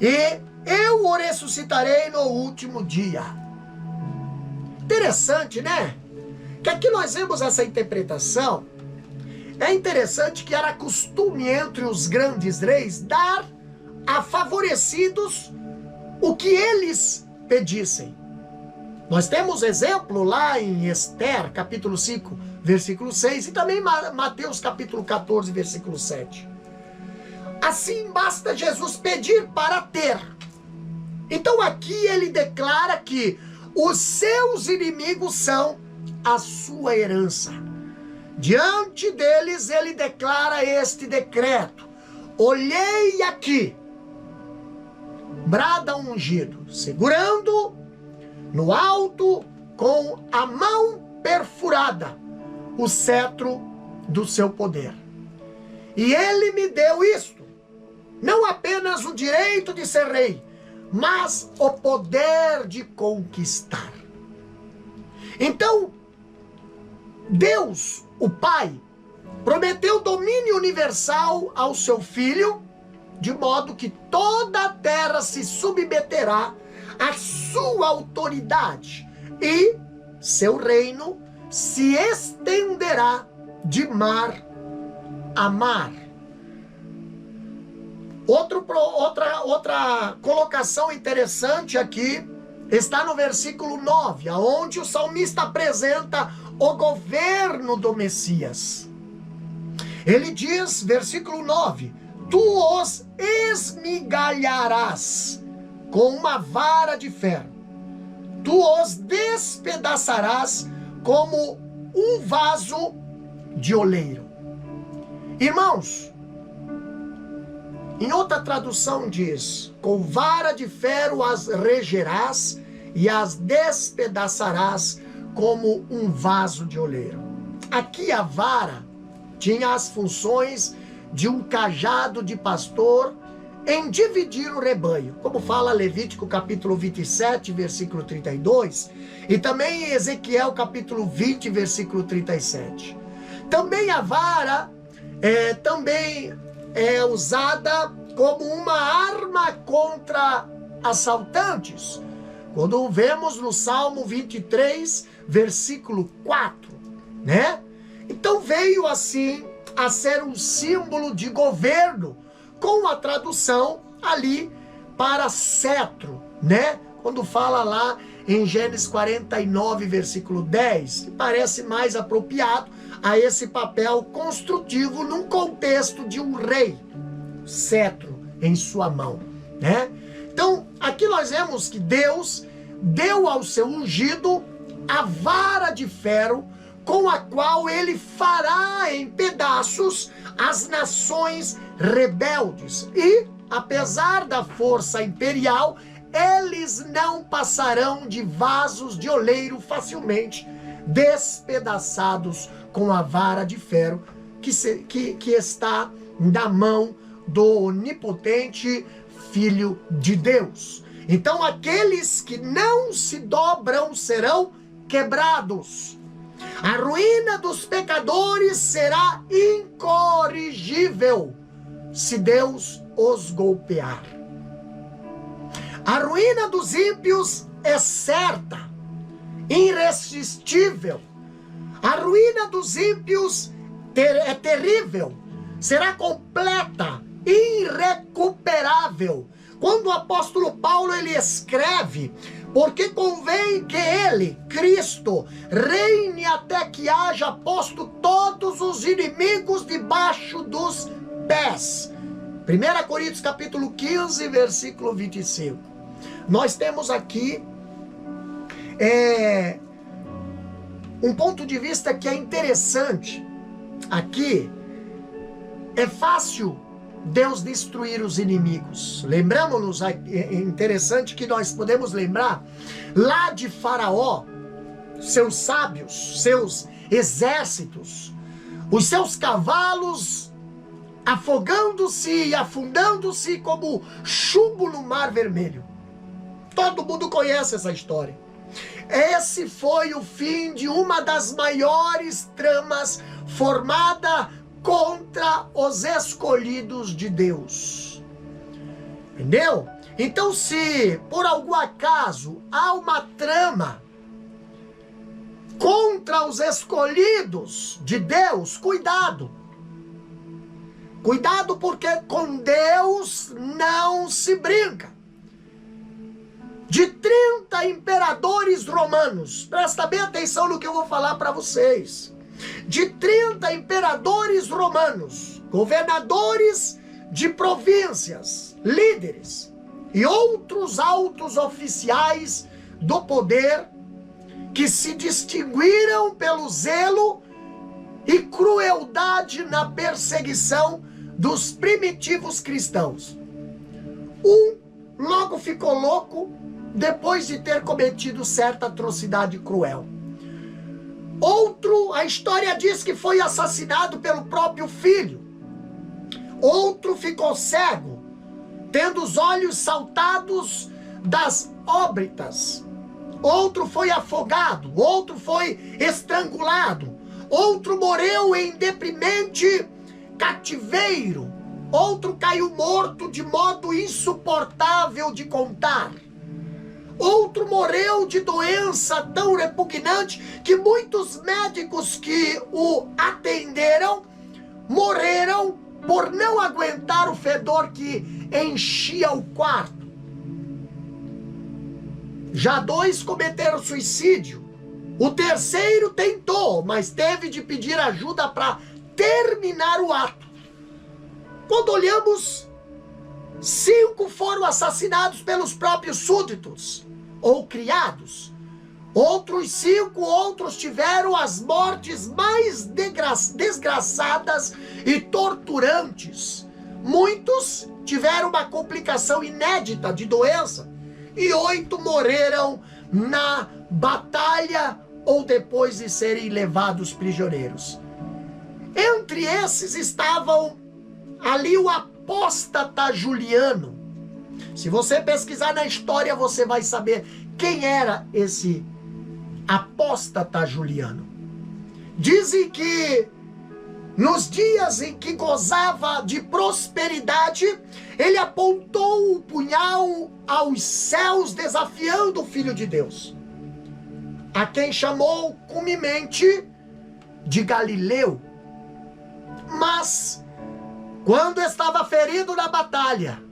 E eu o ressuscitarei no último dia. Interessante, né? Que aqui nós vemos essa interpretação. É interessante que era costume entre os grandes reis dar a favorecidos o que eles pedissem. Nós temos exemplo lá em Esther, capítulo 5, versículo 6, e também Mateus, capítulo 14, versículo 7. Assim basta Jesus pedir para ter. Então aqui ele declara que os seus inimigos são a sua herança. Diante deles ele declara este decreto: olhei aqui, brada um ungido, segurando no alto com a mão perfurada o cetro do seu poder. E ele me deu isto, não apenas o direito de ser rei, mas o poder de conquistar. Então, Deus, o Pai, prometeu domínio universal ao seu Filho, de modo que toda a terra se submeterá à sua autoridade e seu reino se estenderá de mar a mar. Outra colocação interessante aqui está no versículo 9, onde o salmista apresenta o governo do Messias. Ele diz, versículo 9: tu os esmigalharás com uma vara de ferro, tu os despedaçarás como um vaso de oleiro. Irmãos, em outra tradução diz: com vara de ferro as regerás e as despedaçarás como um vaso de oleiro. Aqui a vara tinha as funções de um cajado de pastor em dividir o rebanho, como fala Levítico capítulo 27, versículo 32, e também em Ezequiel capítulo 20, versículo 37. Também a vara também é usada como uma arma contra assaltantes, quando vemos no Salmo 23, versículo 4, né? Então veio assim a ser um símbolo de governo, com a tradução ali para cetro, né? Quando fala lá em Gênesis 49, versículo 10, que parece mais apropriado a esse papel construtivo num contexto de um rei, cetro em sua mão, né? Então, aqui nós vemos que Deus deu ao seu ungido a vara de ferro com a qual ele fará em pedaços as nações rebeldes. E, apesar da força imperial, eles não passarão de vasos de oleiro facilmente despedaçados com a vara de ferro que está na mão do onipotente Filho de Deus. Então, aqueles que não se dobram serão quebrados. A ruína dos pecadores será incorrigível se Deus os golpear. A ruína dos ímpios é certa, irresistível. A ruína dos ímpios é terrível, será completa, irrecuperável. Quando o apóstolo Paulo ele escreve, porque convém que ele, Cristo, reine até que haja posto todos os inimigos debaixo dos pés. 1 Coríntios capítulo 15, versículo 25. Nós temos aqui um ponto de vista que é interessante. Aqui é fácil Deus destruir os inimigos. Lembramos-nos, é interessante que nós podemos lembrar lá de Faraó, seus sábios, seus exércitos, os seus cavalos afogando-se e afundando-se como chumbo no Mar Vermelho. Todo mundo conhece essa história. Esse foi o fim de uma das maiores tramas formada contra os escolhidos de Deus. Entendeu? Então, se por algum acaso há uma trama contra os escolhidos de Deus, cuidado. Cuidado, porque com Deus não se brinca. De 30 imperadores romanos, presta bem atenção no que eu vou falar para vocês. De 30 imperadores romanos, governadores de províncias, líderes e outros altos oficiais do poder que se distinguiram pelo zelo e crueldade na perseguição dos primitivos cristãos. Um logo ficou louco depois de ter cometido certa atrocidade cruel. Outro, a história diz que foi assassinado pelo próprio filho. Outro ficou cego, tendo os olhos saltados das órbitas. Outro foi afogado, outro foi estrangulado. Outro morreu em deprimente cativeiro. Outro caiu morto de modo insuportável de contar. Outro morreu de doença tão repugnante que muitos médicos que o atenderam morreram por não aguentar o fedor que enchia o quarto. Já 2 cometeram suicídio. O terceiro tentou, mas teve de pedir ajuda para terminar o ato. Quando olhamos, 5 foram assassinados pelos próprios súditos ou criados. Outros 5 tiveram as mortes mais desgraçadas e torturantes. Muitos tiveram uma complicação inédita de doença e 8 morreram na batalha ou depois de serem levados prisioneiros. Entre esses estavam ali o apóstata Juliano. Se você pesquisar na história, você vai saber quem era esse apóstata Juliano. Dizem que nos dias em que gozava de prosperidade, ele apontou o punhal aos céus, desafiando o Filho de Deus, a quem chamou comumente de Galileu. Mas, quando estava ferido na batalha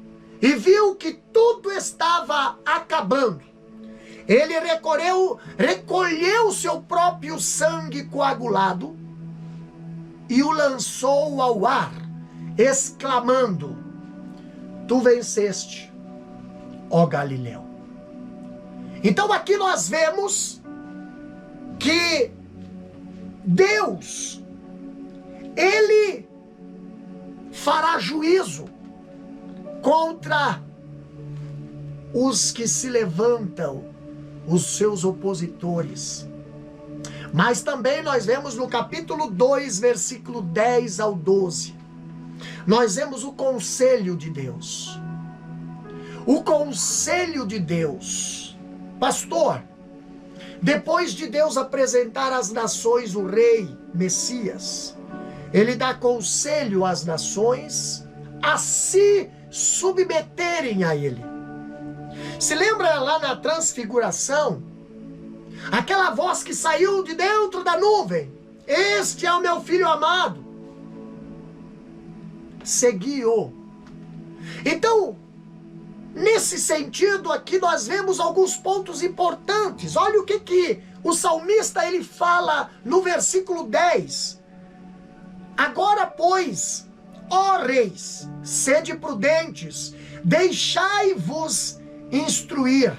e viu que tudo estava acabando, Ele recolheu seu próprio sangue coagulado e o lançou ao ar, exclamando: tu venceste, ó Galileu. Então aqui nós vemos que Deus, Ele fará juízo contra os que se levantam, os seus opositores. Mas também nós vemos no capítulo 2, versículo 10 ao 12, nós vemos o conselho de Deus. O conselho de Deus. Pastor, depois de Deus apresentar às nações o rei Messias, ele dá conselho às nações a se submeterem a ele. Se lembra lá na transfiguração, aquela voz que saiu de dentro da nuvem: este é o meu filho amado, segui-o. Então, nesse sentido aqui nós vemos alguns pontos importantes. Olha o que o salmista ele fala no versículo 10. Agora, pois, ó reis, sede prudentes, deixai-vos instruir,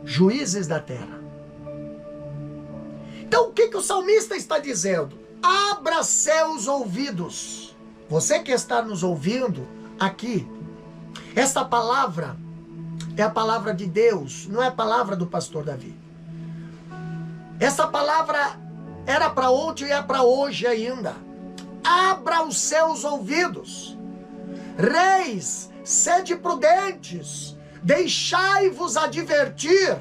juízes da terra. Então o que o salmista está dizendo? Abra seus ouvidos. Você que está nos ouvindo aqui, esta palavra é a palavra de Deus, não é a palavra do pastor Davi. Essa palavra era para ontem e é para hoje ainda. Abra os seus ouvidos. Reis, sede prudentes, deixai-vos advertir,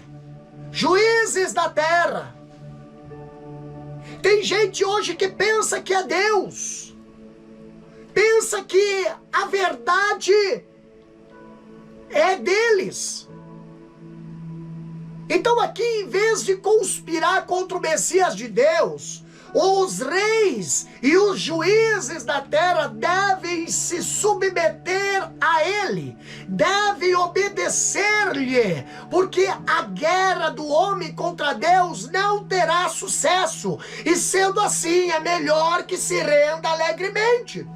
juízes da terra. Tem gente hoje que pensa que é Deus, pensa que a verdade é deles. Então aqui, em vez de conspirar contra o Messias de Deus, os reis e os juízes da terra devem se submeter a ele, devem obedecer-lhe, porque a guerra do homem contra Deus não terá sucesso, e sendo assim é melhor que se renda alegremente.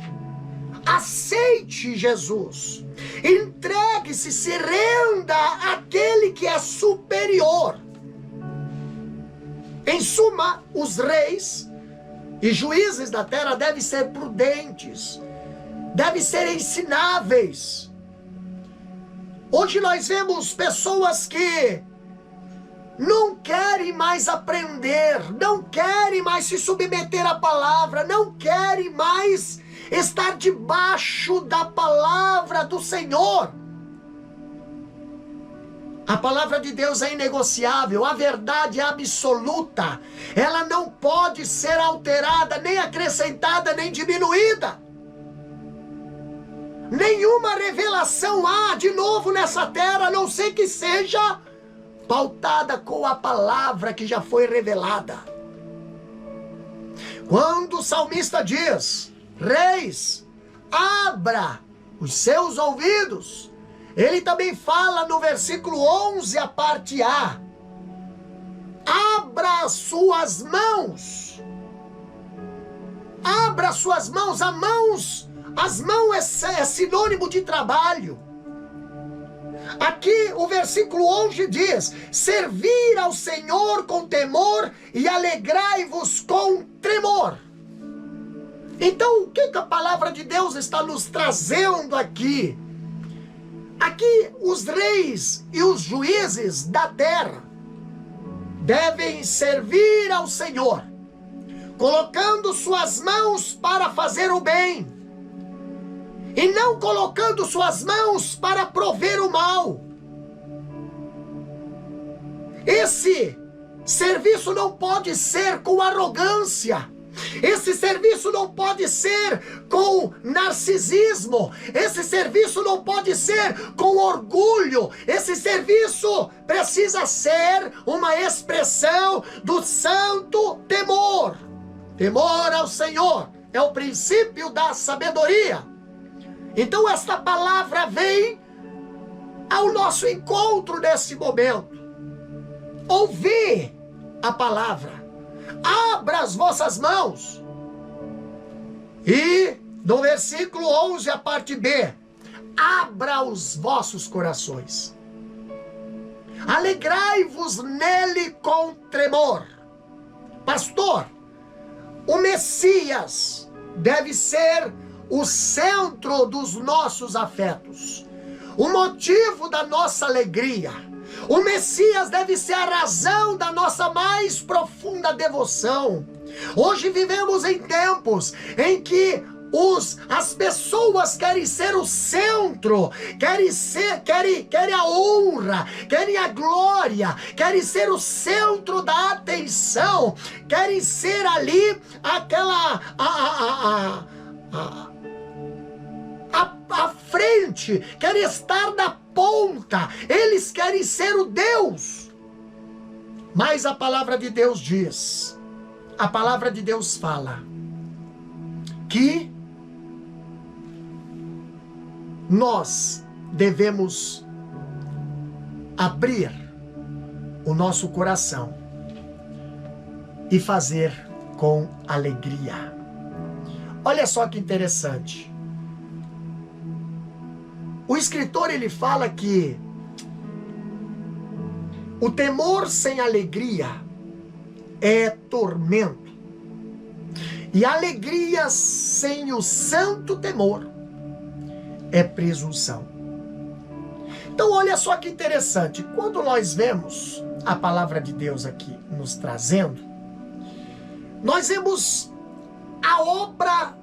Aceite Jesus, entregue-se, se renda àquele que é superior. Em suma, os reis e juízes da terra devem ser prudentes, devem ser ensináveis. Hoje nós vemos pessoas que não querem mais aprender, não querem mais se submeter à palavra, não querem mais estar debaixo da palavra do Senhor. A palavra de Deus é inegociável, a verdade é absoluta. Ela não pode ser alterada, nem acrescentada, nem diminuída. Nenhuma revelação há de novo nessa terra, a não ser que seja pautada com a palavra que já foi revelada. Quando o salmista diz: reis, abra os seus ouvidos, ele também fala no versículo 11, a parte A: abra as suas mãos. Abra as suas mãos. As mãos é sinônimo de trabalho. Aqui o versículo 11 diz: servir ao Senhor com temor e alegrai-vos com tremor. Então o que a palavra de Deus está nos trazendo aqui? Aqui os reis e os juízes da terra devem servir ao Senhor, colocando suas mãos para fazer o bem, e não colocando suas mãos para prover o mal. Esse serviço não pode ser com arrogância. Esse serviço não pode ser com narcisismo. Esse serviço não pode ser com orgulho. Esse serviço precisa ser uma expressão do santo temor. Temor ao Senhor é o princípio da sabedoria. Então esta palavra vem ao nosso encontro nesse momento. ouvi a palavra. Abra as vossas mãos. E no versículo 11, a parte B, abra os vossos corações. Alegrai-vos nele com tremor. Pastor, o Messias deve ser o centro dos nossos afetos, o motivo da nossa alegria. O Messias deve ser a razão da nossa mais profunda devoção. Hoje vivemos em tempos em que as pessoas querem ser o centro, querem a honra, querem a glória, querem ser o centro da atenção, querem ser ali aquela a frente, querem estar na ponta, eles querem ser o Deus. Mas a palavra de Deus diz, a palavra de Deus fala que nós devemos abrir o nosso coração e fazer com alegria. Olha só que interessante. O escritor, ele fala que o temor sem alegria é tormento, e a alegria sem o santo temor é presunção. Então olha só que interessante, quando nós vemos a palavra de Deus aqui nos trazendo, nós vemos a obra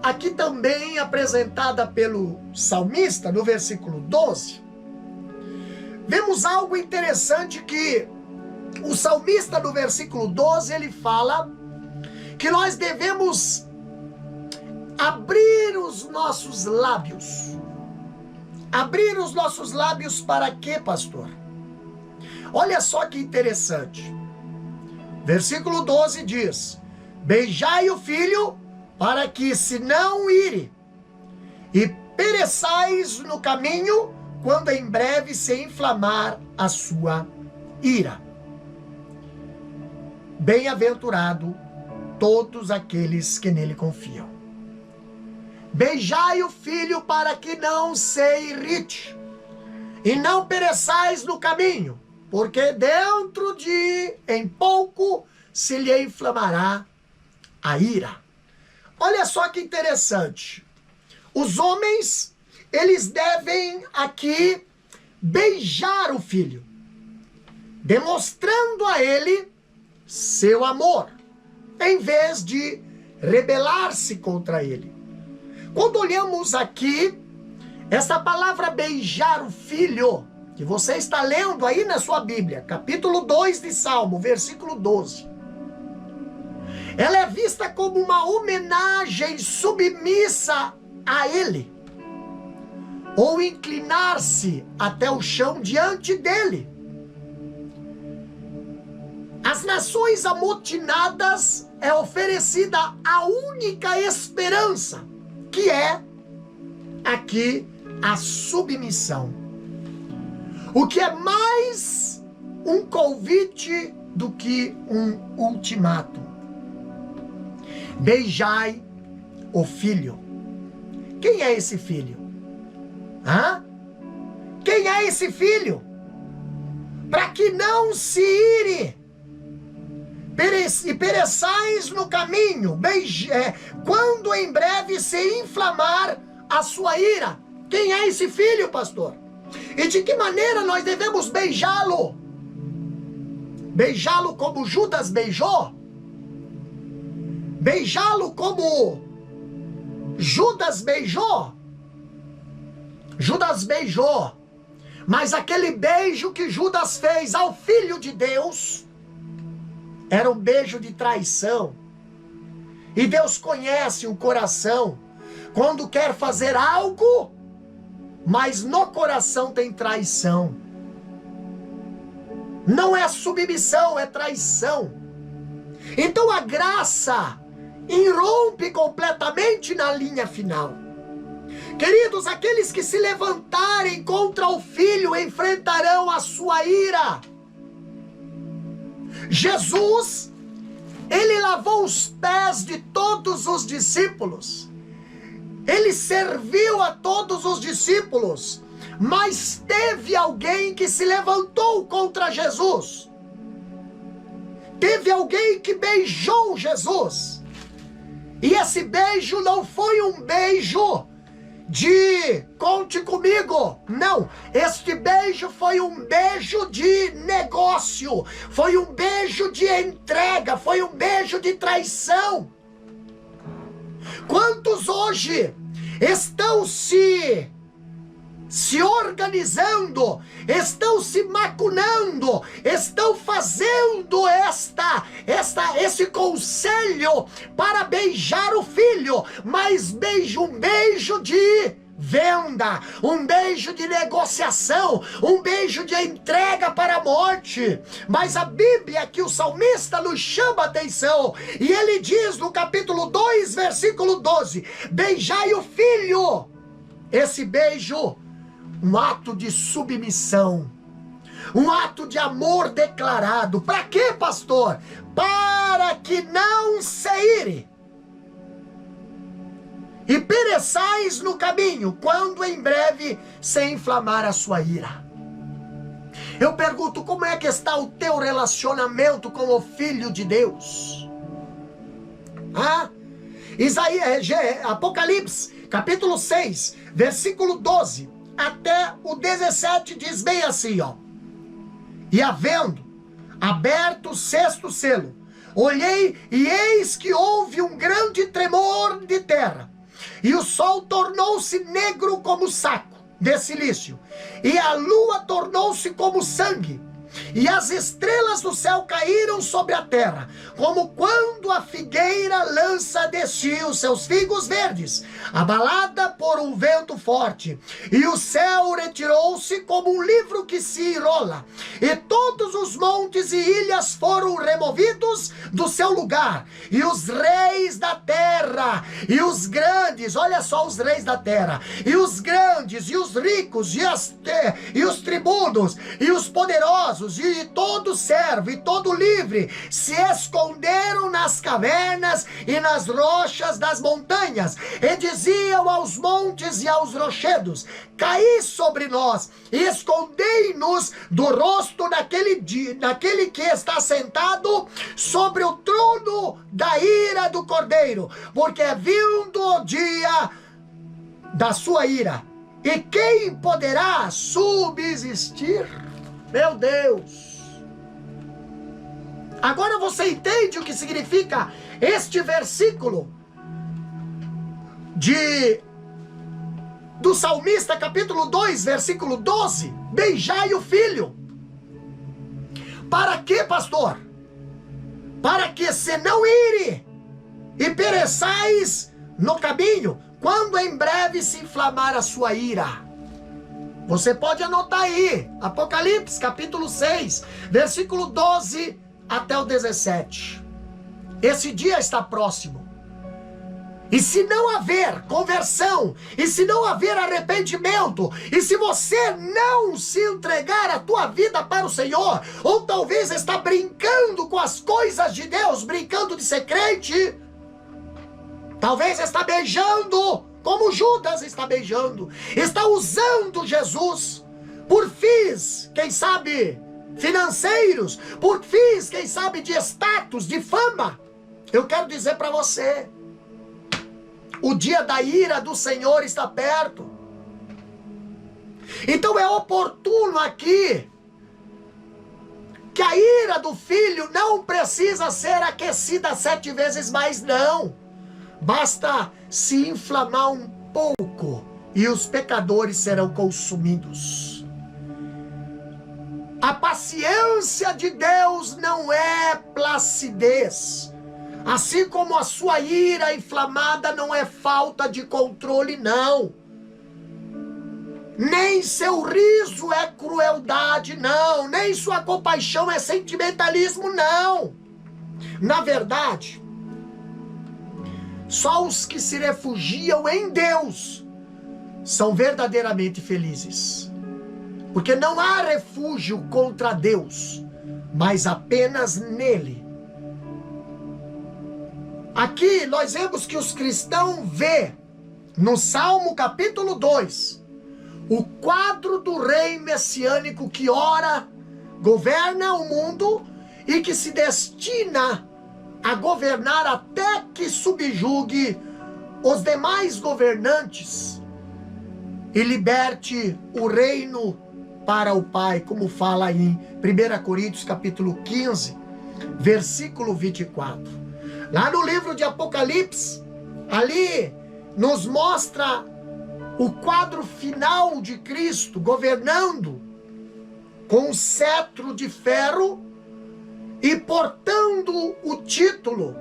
aqui também apresentada pelo salmista no versículo 12. Vemos algo interessante, que o salmista no versículo 12, ele fala que nós devemos abrir os nossos lábios. Abrir os nossos lábios para quê, pastor? Olha só que interessante. Versículo 12 diz: beijai o filho, para que se não ire, e pereçais no caminho, quando em breve se inflamar a sua ira. Bem-aventurado todos aqueles que nele confiam. Beijai o filho para que não se irrite, e não pereçais no caminho, porque dentro em pouco se lhe inflamará a ira. Olha só que interessante. Os homens, eles devem aqui beijar o filho, demonstrando a ele seu amor, em vez de rebelar-se contra ele. Quando olhamos aqui, essa palavra beijar o filho, que você está lendo aí na sua Bíblia, capítulo 2 de Salmo, versículo 12, ela é vista como uma homenagem submissa a ele, ou inclinar-se até o chão diante dele. Às nações amotinadas é oferecida a única esperança, que é aqui a submissão. O que é mais um convite do que um ultimato. Beijai o filho. Quem é esse filho? Hã? Quem é esse filho? Para que não se ire e pereçais no caminho, quando em breve se inflamar a sua ira. Quem é esse filho, pastor? E de que maneira nós devemos beijá-lo? Beijá-lo como Judas beijou? Beijá-lo como Judas beijou? Judas beijou, mas aquele beijo que Judas fez ao Filho de Deus era um beijo de traição. E Deus conhece o coração quando quer fazer algo, mas no coração tem traição. Não é submissão, é traição. Então a graça irrompe completamente na linha final. Queridos, aqueles que se levantarem contra o Filho enfrentarão a sua ira. Jesus, ele lavou os pés de todos os discípulos. Ele serviu a todos os discípulos. Mas teve alguém que se levantou contra Jesus. Teve alguém que beijou Jesus. E esse beijo não foi um beijo de conte comigo. Não, este beijo foi um beijo de negócio. Foi um beijo de entrega. Foi um beijo de traição. Quantos hoje estão se organizando, estão se macunando, estão fazendo esse conselho para beijar o filho, mas um beijo de venda, um beijo de negociação, um beijo de entrega para a morte. Mas a Bíblia, que o salmista nos chama a atenção, e ele diz no capítulo 2, versículo 12, beijai o filho. Esse beijo, um ato de submissão, um ato de amor declarado. Para quê, pastor? Para que não se ire e pereçais no caminho, quando em breve se inflamar a sua ira. Eu pergunto, como é que está o teu relacionamento com o Filho de Deus? Apocalipse, capítulo 6, versículo 12 até o 17, diz bem assim, ó. E havendo aberto o sexto selo, olhei e eis que houve um grande tremor de terra, e o sol tornou-se negro como saco de cilício, e a lua tornou-se como sangue, e as estrelas do céu caíram sobre a terra, como quando a figueira lança de si os seus figos verdes, abalada por um vento forte. E o céu retirou-se como um livro que se enrola, e todos os montes e ilhas foram removidos do seu lugar, e os reis da terra, e os grandes, olha só os reis da terra, e os grandes, e os ricos, e os tribunos, e os poderosos, e todo servo, e todo livre, se esconderam nas cavernas e nas rochas das montanhas, e diziam aos montes e aos rochedos, caí sobre nós, e escondei-nos do rosto daquele que está sentado sobre o trono da ira do Cordeiro, porque é vindo o dia da sua ira, e quem poderá subsistir? Meu Deus! Agora você entende o que significa este versículo do salmista, capítulo 2, versículo 12? Beijai o filho. Para quê, pastor? Para que se não ire e pereçais no caminho, quando em breve se inflamar a sua ira. Você pode anotar aí, Apocalipse, capítulo 6, versículo 12 até o 17. Esse dia está próximo. E se não haver conversão, e se não haver arrependimento, e se você não se entregar a tua vida para o Senhor, ou talvez está brincando com as coisas de Deus, brincando de ser crente, talvez está beijando como Judas está beijando, está usando Jesus por fins, quem sabe, financeiros, por fins, quem sabe, de status, de fama. Eu quero dizer para você, o dia da ira do Senhor está perto. Então é oportuno aqui que a ira do filho não precisa ser aquecida 7 vezes mais, não. Basta se inflamar um pouco e os pecadores serão consumidos. A paciência de Deus não é placidez, assim como a sua ira inflamada não é falta de controle, não. Nem seu riso é crueldade, não. Nem sua compaixão é sentimentalismo, não. Na verdade, só os que se refugiam em Deus são verdadeiramente felizes. Porque não há refúgio contra Deus mas apenas nele. Aqui nós vemos que os cristãos vê no Salmo capítulo 2 o quadro do rei messiânico que ora, governa o mundo e que se destina a governar até que subjugue os demais governantes e liberte o reino para o Pai, como fala em 1 Coríntios capítulo 15, versículo 24. Lá no livro de Apocalipse, ali nos mostra o quadro final de Cristo governando com um cetro de ferro e portando o título,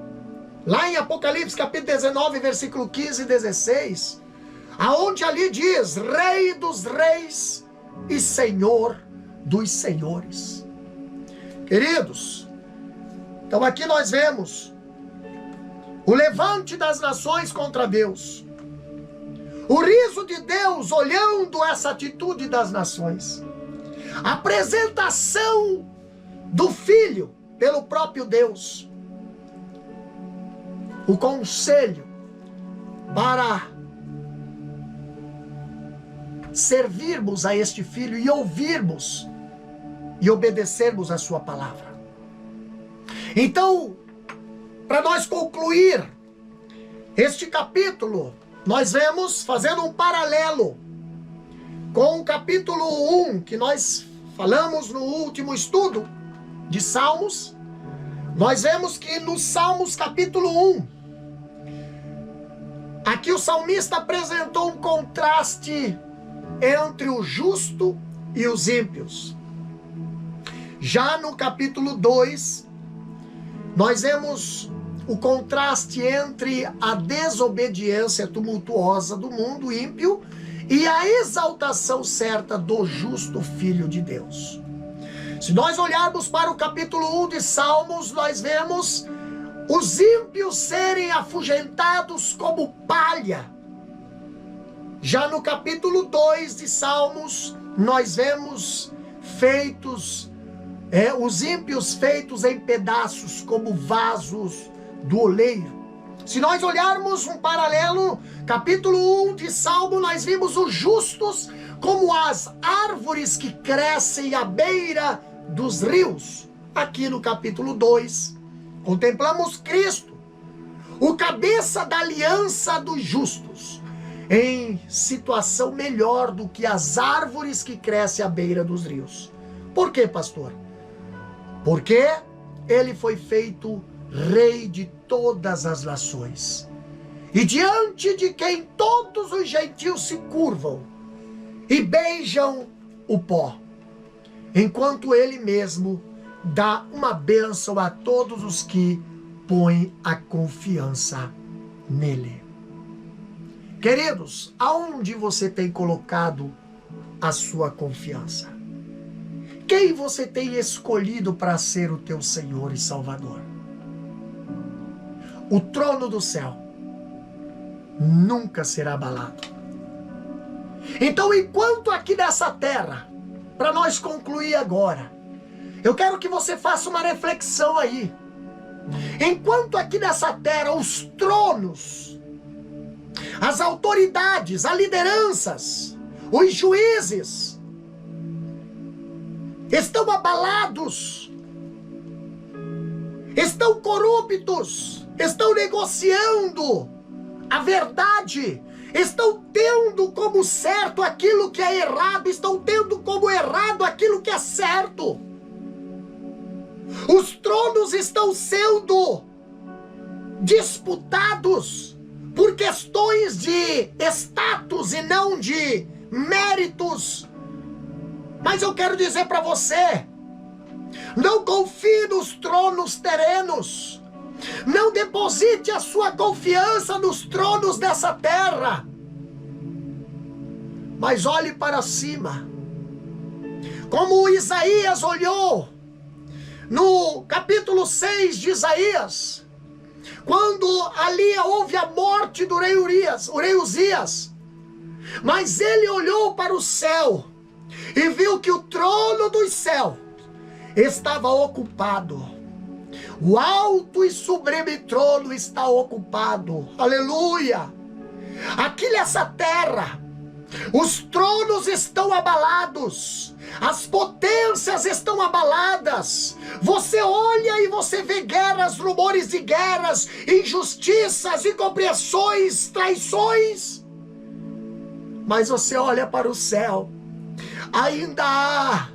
lá em Apocalipse capítulo 19, versículo 15 e 16, aonde ali diz: Rei dos reis e Senhor dos senhores. Queridos, então aqui nós vemos o levante das nações contra Deus, o riso de Deus olhando essa atitude das nações, a apresentação do Filho pelo próprio Deus, o conselho para servirmos a este Filho e ouvirmos e obedecermos a sua palavra. Então, para nós concluir este capítulo, nós vemos, fazendo um paralelo com o capítulo 1, que nós falamos no último estudo de Salmos, nós vemos que no Salmos capítulo 1, aqui o salmista apresentou um contraste entre o justo e os ímpios. Já no capítulo 2, nós vemos o contraste entre a desobediência tumultuosa do mundo ímpio e a exaltação certa do justo Filho de Deus. Se nós olharmos para o capítulo 1 de Salmos, nós vemos os ímpios serem afugentados como palha. Já no capítulo 2 de Salmos, nós vemos os ímpios feitos em pedaços como vasos do oleiro. Se nós olharmos um paralelo, capítulo 1 de Salmo, nós vimos os justos como as árvores que crescem à beira dos rios. Aqui no capítulo 2, contemplamos Cristo, o cabeça da aliança dos justos, em situação melhor do que as árvores que crescem à beira dos rios. Por quê, pastor? Porque ele foi feito Rei de todas as nações, e diante de quem todos os gentios se curvam e beijam o pó, enquanto ele mesmo dá uma bênção a todos os que põem a confiança nele. Queridos, aonde você tem colocado a sua confiança? Quem você tem escolhido para ser o teu Senhor e Salvador? O trono do céu nunca será abalado. Então, enquanto aqui nessa terra, para nós concluir agora, eu quero que você faça uma reflexão aí. Enquanto aqui nessa terra os tronos, as autoridades, as lideranças, os juízes estão abalados, estão corruptos, estão negociando a verdade, estão tendo como certo aquilo que é errado, estão tendo como errado aquilo que é certo. Os tronos estão sendo disputados por questões de status e não de méritos. Mas eu quero dizer para você, não confie nos tronos terrenos. Não deposite a sua confiança nos tronos dessa terra. Mas olhe para cima. Como Isaías olhou no capítulo 6 de Isaías, quando ali houve a morte do rei Uzias. Mas ele olhou para o céu e viu que o trono dos céus estava ocupado. O alto e sublime trono está ocupado. Aleluia! Aqui nessa terra, os tronos estão abalados, as potências estão abaladas. Você olha e você vê guerras, rumores de guerras, injustiças, incompreensões, traições. Mas você olha para o céu, ainda há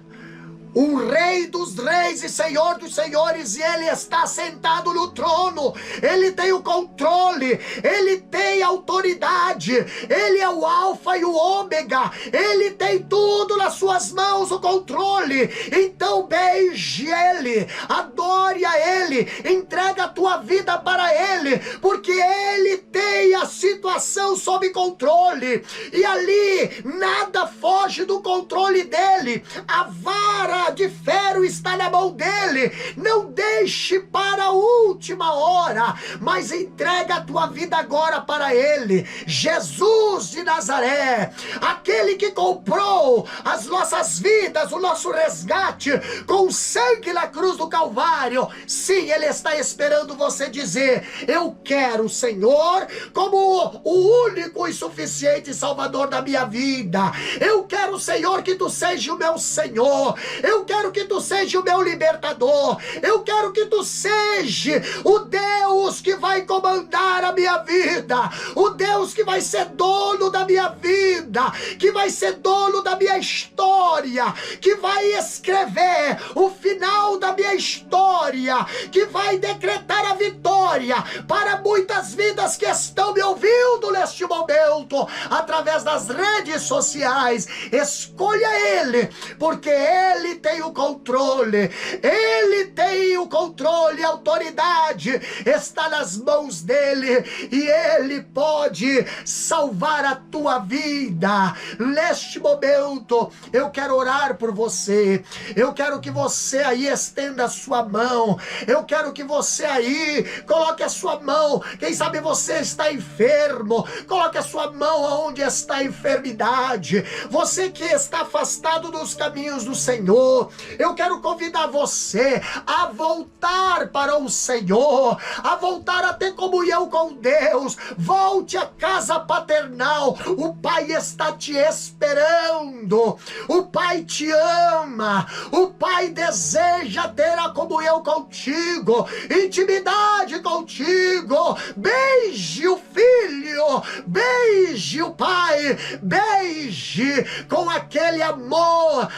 o Rei dos Reis e Senhor dos Senhores, e Ele está sentado no trono. Ele tem o controle, Ele tem a autoridade, Ele é o alfa e o ômega, Ele tem tudo nas suas mãos, o controle. Então beije Ele, adore a Ele, entrega a tua vida para Ele, porque Ele tem a situação sob controle, e ali nada foge do controle dEle. A vara de ferro está na mão dele. Não deixe para a última hora, mas entrega a tua vida agora para ele. Jesus de Nazaré, aquele que comprou as nossas vidas, o nosso resgate com sangue na cruz do Calvário. Sim, ele está esperando você dizer: eu quero o Senhor como o único e suficiente Salvador da minha vida. Eu quero, Senhor, que tu seja o meu Senhor. Eu quero que tu seja o meu libertador. Eu quero que tu seja o Deus que vai comandar a minha vida, o Deus que vai ser dono da minha vida, que vai ser dono da minha história, que vai escrever o final da minha história, que vai decretar a vitória para muitas vidas que estão me ouvindo neste momento através das redes sociais. Escolha ele, porque ele tem o controle, ele tem o controle, a autoridade está nas mãos dele, e ele pode salvar a tua vida. Neste momento eu quero orar por você, eu quero que você aí estenda a sua mão, eu quero que você aí coloque a sua mão. Quem sabe você está enfermo, coloque a sua mão aonde está a enfermidade. Você que está afastado dos caminhos do Senhor, eu quero convidar você a voltar para o Senhor, a voltar a ter comunhão com Deus. Volte à casa paternal. O Pai está te esperando, o Pai te ama, o Pai deseja ter a comunhão contigo, intimidade contigo. Beije o Filho, beije o Pai, beije com aquele amor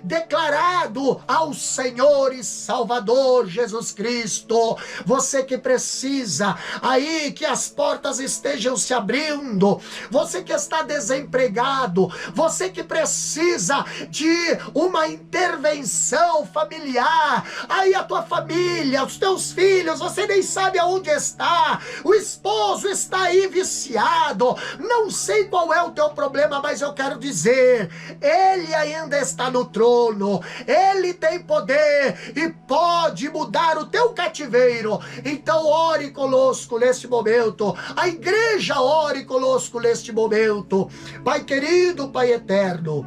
declarado ao Senhor e Salvador Jesus Cristo. Você que precisa aí que as portas estejam se abrindo, você que está desempregado, você que precisa de uma intervenção familiar, aí a tua família, os teus filhos, você nem sabe aonde está, o esposo está aí viciado, não sei qual é o teu problema, mas eu quero dizer, ele ainda está no trono, ele tem poder e pode mudar o teu cativeiro. Então ore conosco neste momento, a igreja ore conosco neste momento. Pai querido, Pai eterno,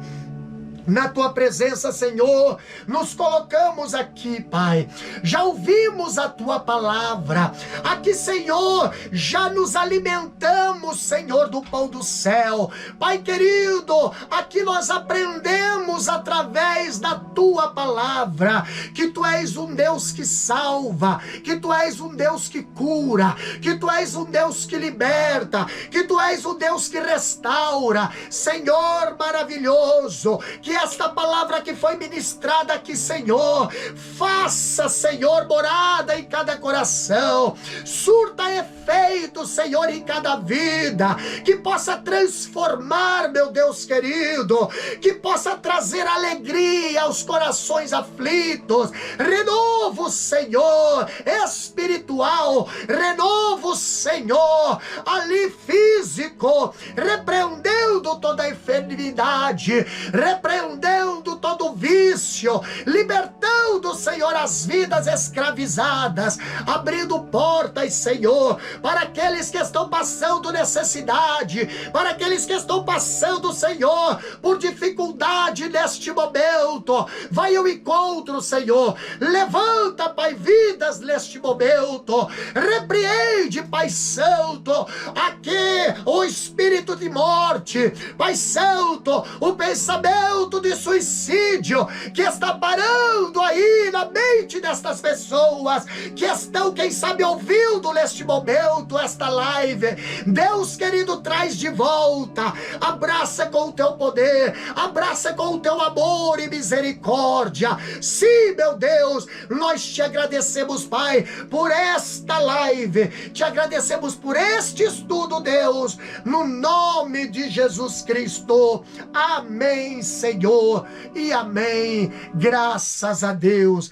na tua presença, Senhor, nos colocamos aqui, Pai. Já ouvimos a tua palavra. Aqui, Senhor, já nos alimentamos, Senhor, do pão do céu. Pai querido, aqui nós aprendemos através da tua palavra que tu és um Deus que salva, que tu és um Deus que cura, que tu és um Deus que liberta, que tu és um Deus que restaura. Senhor maravilhoso, que esta palavra que foi ministrada aqui, Senhor, faça, Senhor, morada em cada coração, surta efeito, Senhor, em cada vida, que possa transformar, meu Deus querido, que possa trazer alegria aos corações aflitos, renovo, Senhor, espiritual, renovo, Senhor, ali físico, repreendendo toda a enfermidade, repreendendo repreendendo todo vício, libertando, Senhor, as vidas escravizadas, abrindo portas, Senhor, para aqueles que estão passando necessidade, para aqueles que estão passando, Senhor, por dificuldade neste momento. Vai ao encontro, Senhor. Levanta, Pai, vidas neste momento. Repreende, Pai Santo, aqui o espírito de morte, Pai Santo, o pensamento de suicídio que está parando aí na mente destas pessoas que estão, quem sabe, ouvindo neste momento esta live. Deus querido, traz de volta, abraça com o teu poder, abraça com o teu amor e misericórdia. Sim, meu Deus, nós te agradecemos, Pai, por esta live, te agradecemos por este estudo, Deus, no nome de Jesus Cristo. Amém, Senhor, e amém. Graças a Deus.